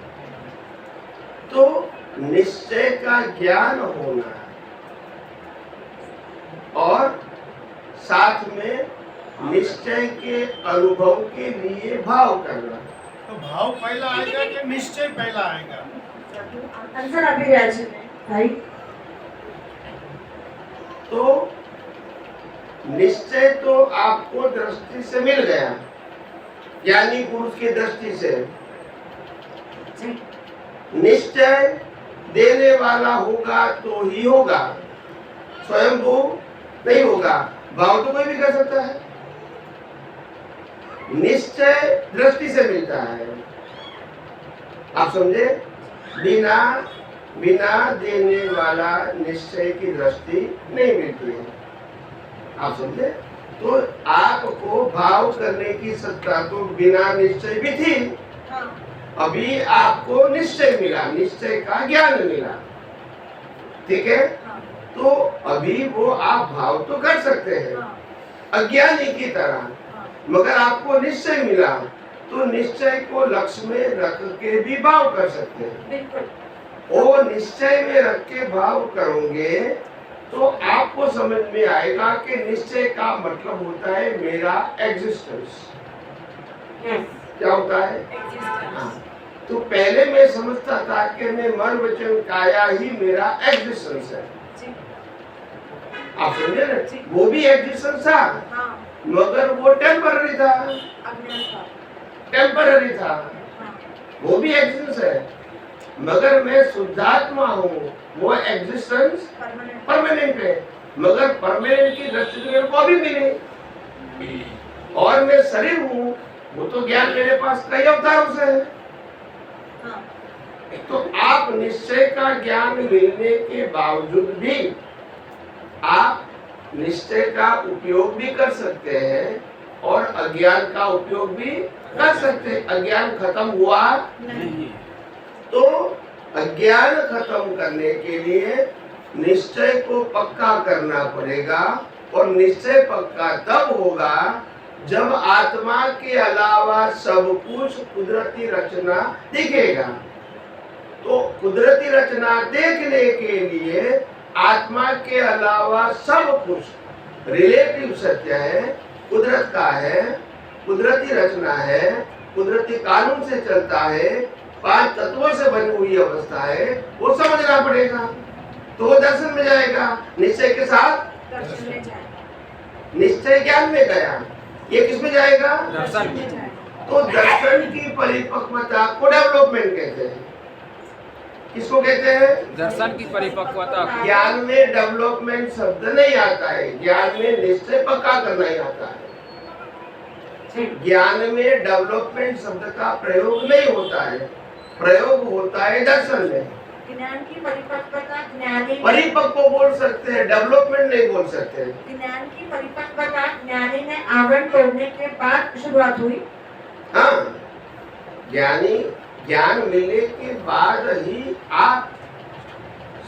S2: तो निश्चय का ज्ञान होना और साथ में निश्चय के अनुभव के लिए भाव करना।
S11: तो भाव पहला आएगा कि निश्चय पहला आएगा?
S13: आंसर अभी રહ્યા છે भाई।
S2: तो निश्चय तो आपको दृष्टि से मिल गया, ज्ञानी पुरुष की दृष्टि से। निश्चय देने वाला होगा तो ही होगा, स्वयं वो नहीं होगा। भाव तो कोई भी कर सकता है, निश्चय दृष्टि से मिलता है। आप समझे? बिना देने वाला निश्चय की दृष्टि नहीं मिलती है। आप समझे? तो आपको भाव करने की सत्ता तो बिना निश्चय भी थी। अभी आपको निश्चय मिला, निश्चय का ज्ञान मिला, ठीक है? तो अभी वो आप भाव तो कर सकते हैं अज्ञानी की तरह, मगर आपको निश्चय मिला तो निश्चय को लक्ष्य में रख के भी भाव कर सकते हैं। वो निश्चय में रख के भाव करोगे तो आपको समझ में आएगा कि निश्चय का मतलब होता है मेरा एग्जिस्टेंस। क्या होता है? हाँ। तो पहले मैं समझता था कि मैं मन वचन काया ही मेरा एग्जिस्टेंस है। आप समझे ना? वो भी एग्जिस्टेंस था, मगर वो टेम्पररी था, टेम्पररी था। वो भी एग्जिस्टेंस है, मगर मैं शुद्धात्मा हूँ, वो एग्जिस्टेंस परमानेंट है। मगर परमानेंट की दृष्टि मेरे को अभी मिली, और मैं शरीर हूँ, वो तो ज्ञान मेरे पास कई अवतारों से है। तो आप निश्चय का ज्ञान मिलने के बावजूद भी आप निश्चय का उपयोग भी कर सकते हैं और अज्ञान का उपयोग भी कर सकते हैं। अज्ञान खत्म हुआ नहीं। तो अज्ञान खत्म करने के लिए निश्चय को पक्का करना पड़ेगा, और निश्चय पक्का तब होगा जब आत्मा के अलावा सब कुछ कुदरती रचना दिखेगा। तो कुदरती रचना देखने के लिए आत्मा के अलावा सब कुछ रिलेटिव सत्य है, कुदरत का है, कुदरती रचना है, कुदरती कानून से चलता है, 5 तत्वों से बनी हुई अवस्था है, वो समझना पड़ेगा। तो वो दर्शन में जाएगा, निश्चय के साथ निश्चय ज्ञान में गया। ये किस में जाएगा? दर्शन में। तो दर्शन की परिपक्वता को डेवलपमेंट कहते हैं। किसको कहते हैं?
S7: दर्शन की परिपक्वता।
S2: ज्ञान में डेवलपमेंट शब्द नहीं आता है, ज्ञान में निश्चय पक्का करना ही आता है। ज्ञान में डेवलपमेंट शब्द का प्रयोग नहीं होता है, प्रयोग होता है दर्शन में।
S13: ज्ञान की परिपक्वता ज्ञानी
S2: परिपक्व बोल सकते हैं, डेवलपमेंट नहीं बोल सकते।
S13: ज्ञान की परिपक्वता ज्ञानी ने आवरण तोड़ने के बाद शुरुआत हुई।
S2: हाँ, ज्ञान मिलने के बाद ही आप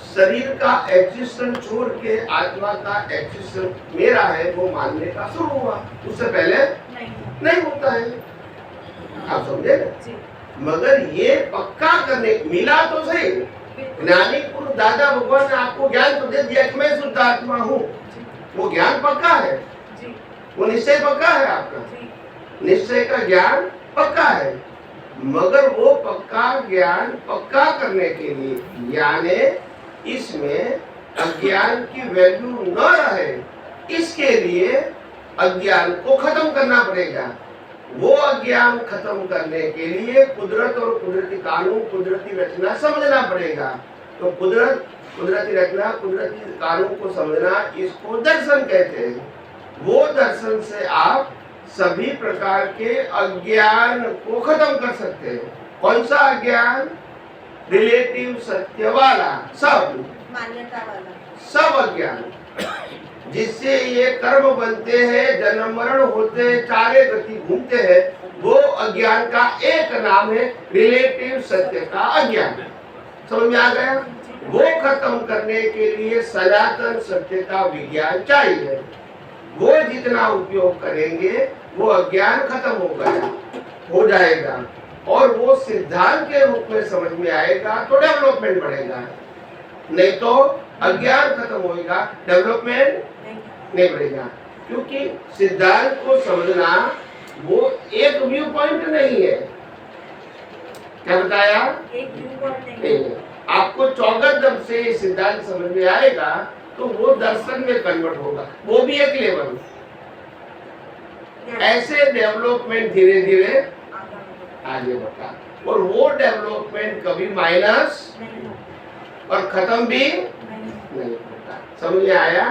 S2: शरीर का एग्जिस्टेंस छोड़ के आत्मा का एग्जिस्टेंस मेरा है वो मानने का शुरू हुआ। उससे पहले नहीं होता है। आप समझे ना? मगर ये पक्का करने मिला तो सही। ज्ञानी पुरुष दादा भगवान ने आपको ज्ञान तो दे दिया कि मैं शुद्ध आत्मा हूँ, वो ज्ञान पक्का है, वो निश्चय पक्का है, आपका निश्चय का ज्ञान पक्का है, मगर वो पक्का ज्ञान पक्का करने के लिए यानी इसमें अज्ञान की वैल्यू न रहे, इसके लिए अज्ञान को खत्म करना पड़ेगा। वो अज्ञान खत्म करने के लिए कुदरत और कुदरती कानून, कुदरती रचना समझना पड़ेगा। तो कुदरत, कुदरती रचना, कुदरती कानून को समझना, इसको दर्शन कहते हैं। वो दर्शन से आप सभी प्रकार के अज्ञान को खत्म कर सकते हैं। कौन सा अज्ञान? रिलेटिव सत्य वाला, सब
S13: मान्यता वाला,
S2: सब अज्ञान जिससे ये कर्म बनते हैं, जन्म मरण होते हैं, चारे गति घूमते हैं, वो अज्ञान का एक नाम है रिलेटिव सत्य का अज्ञान। समझ में आ गया? वो खत्म करने के लिए सनातन सत्य का विज्ञान चाहिए। वो जितना उपयोग करेंगे वो अज्ञान खत्म हो जाएगा और वो सिद्धांत के रूप में समझ में आएगा तो डेवलपमेंट बढ़ेगा, नहीं तो अज्ञान खत्म होएगा, डेवलपमेंट नहीं बढ़ेगा। क्योंकि सिद्धांत को समझना वो एक व्यू पॉइंट नहीं है। क्या बताया?
S13: एक व्यू पॉइंट
S2: नहीं है। आपको चौगत जब से ये सिद्धांत समझ में आएगा तो वो दर्शन में कन्वर्ट होगा, वो भी एक लेवल। ऐसे डेवलपमेंट धीरे धीरे आगे बढ़ता और वो डेवलपमेंट कभी माइनस और खत्म भी नहीं होता। समझ में आया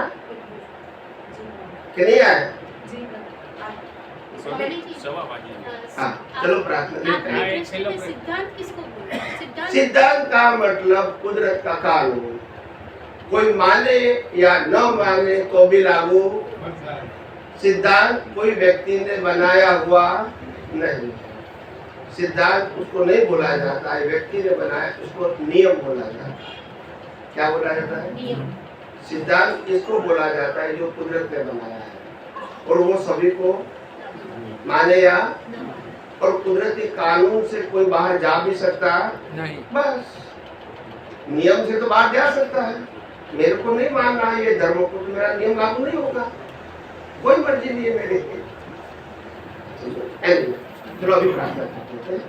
S2: कि नहीं आया? हाँ, चलो प्रार्थना करें।
S4: सिद्धांत किसको बोलते हैं?
S2: सिद्धांत का मतलब कुदरत का कानून, कोई माने या न माने तो भी लागू। सिद्धांत कोई व्यक्ति ने बनाया हुआ नहीं, सिद्धांत उसको नहीं बोला जाता है, व्यक्ति ने बनाया उसको नियम बोला जाता है। क्या बोला जाता है? नियम। सिद्धांत इसको बोला जाता है जो कुदरत ने बनाया है और वो सभी को माने या, और कुदरती कानून से कोई बाहर जा भी सकता नहीं, बस नियम से तो बाहर जा सकता है। मेरे को नहीं मानना है ये धर्म को, तो मेरा नियम लागू नहीं होगा, कोई मर्जी नहीं है मेरे। चलो अभी प्रार्थना करते हैं।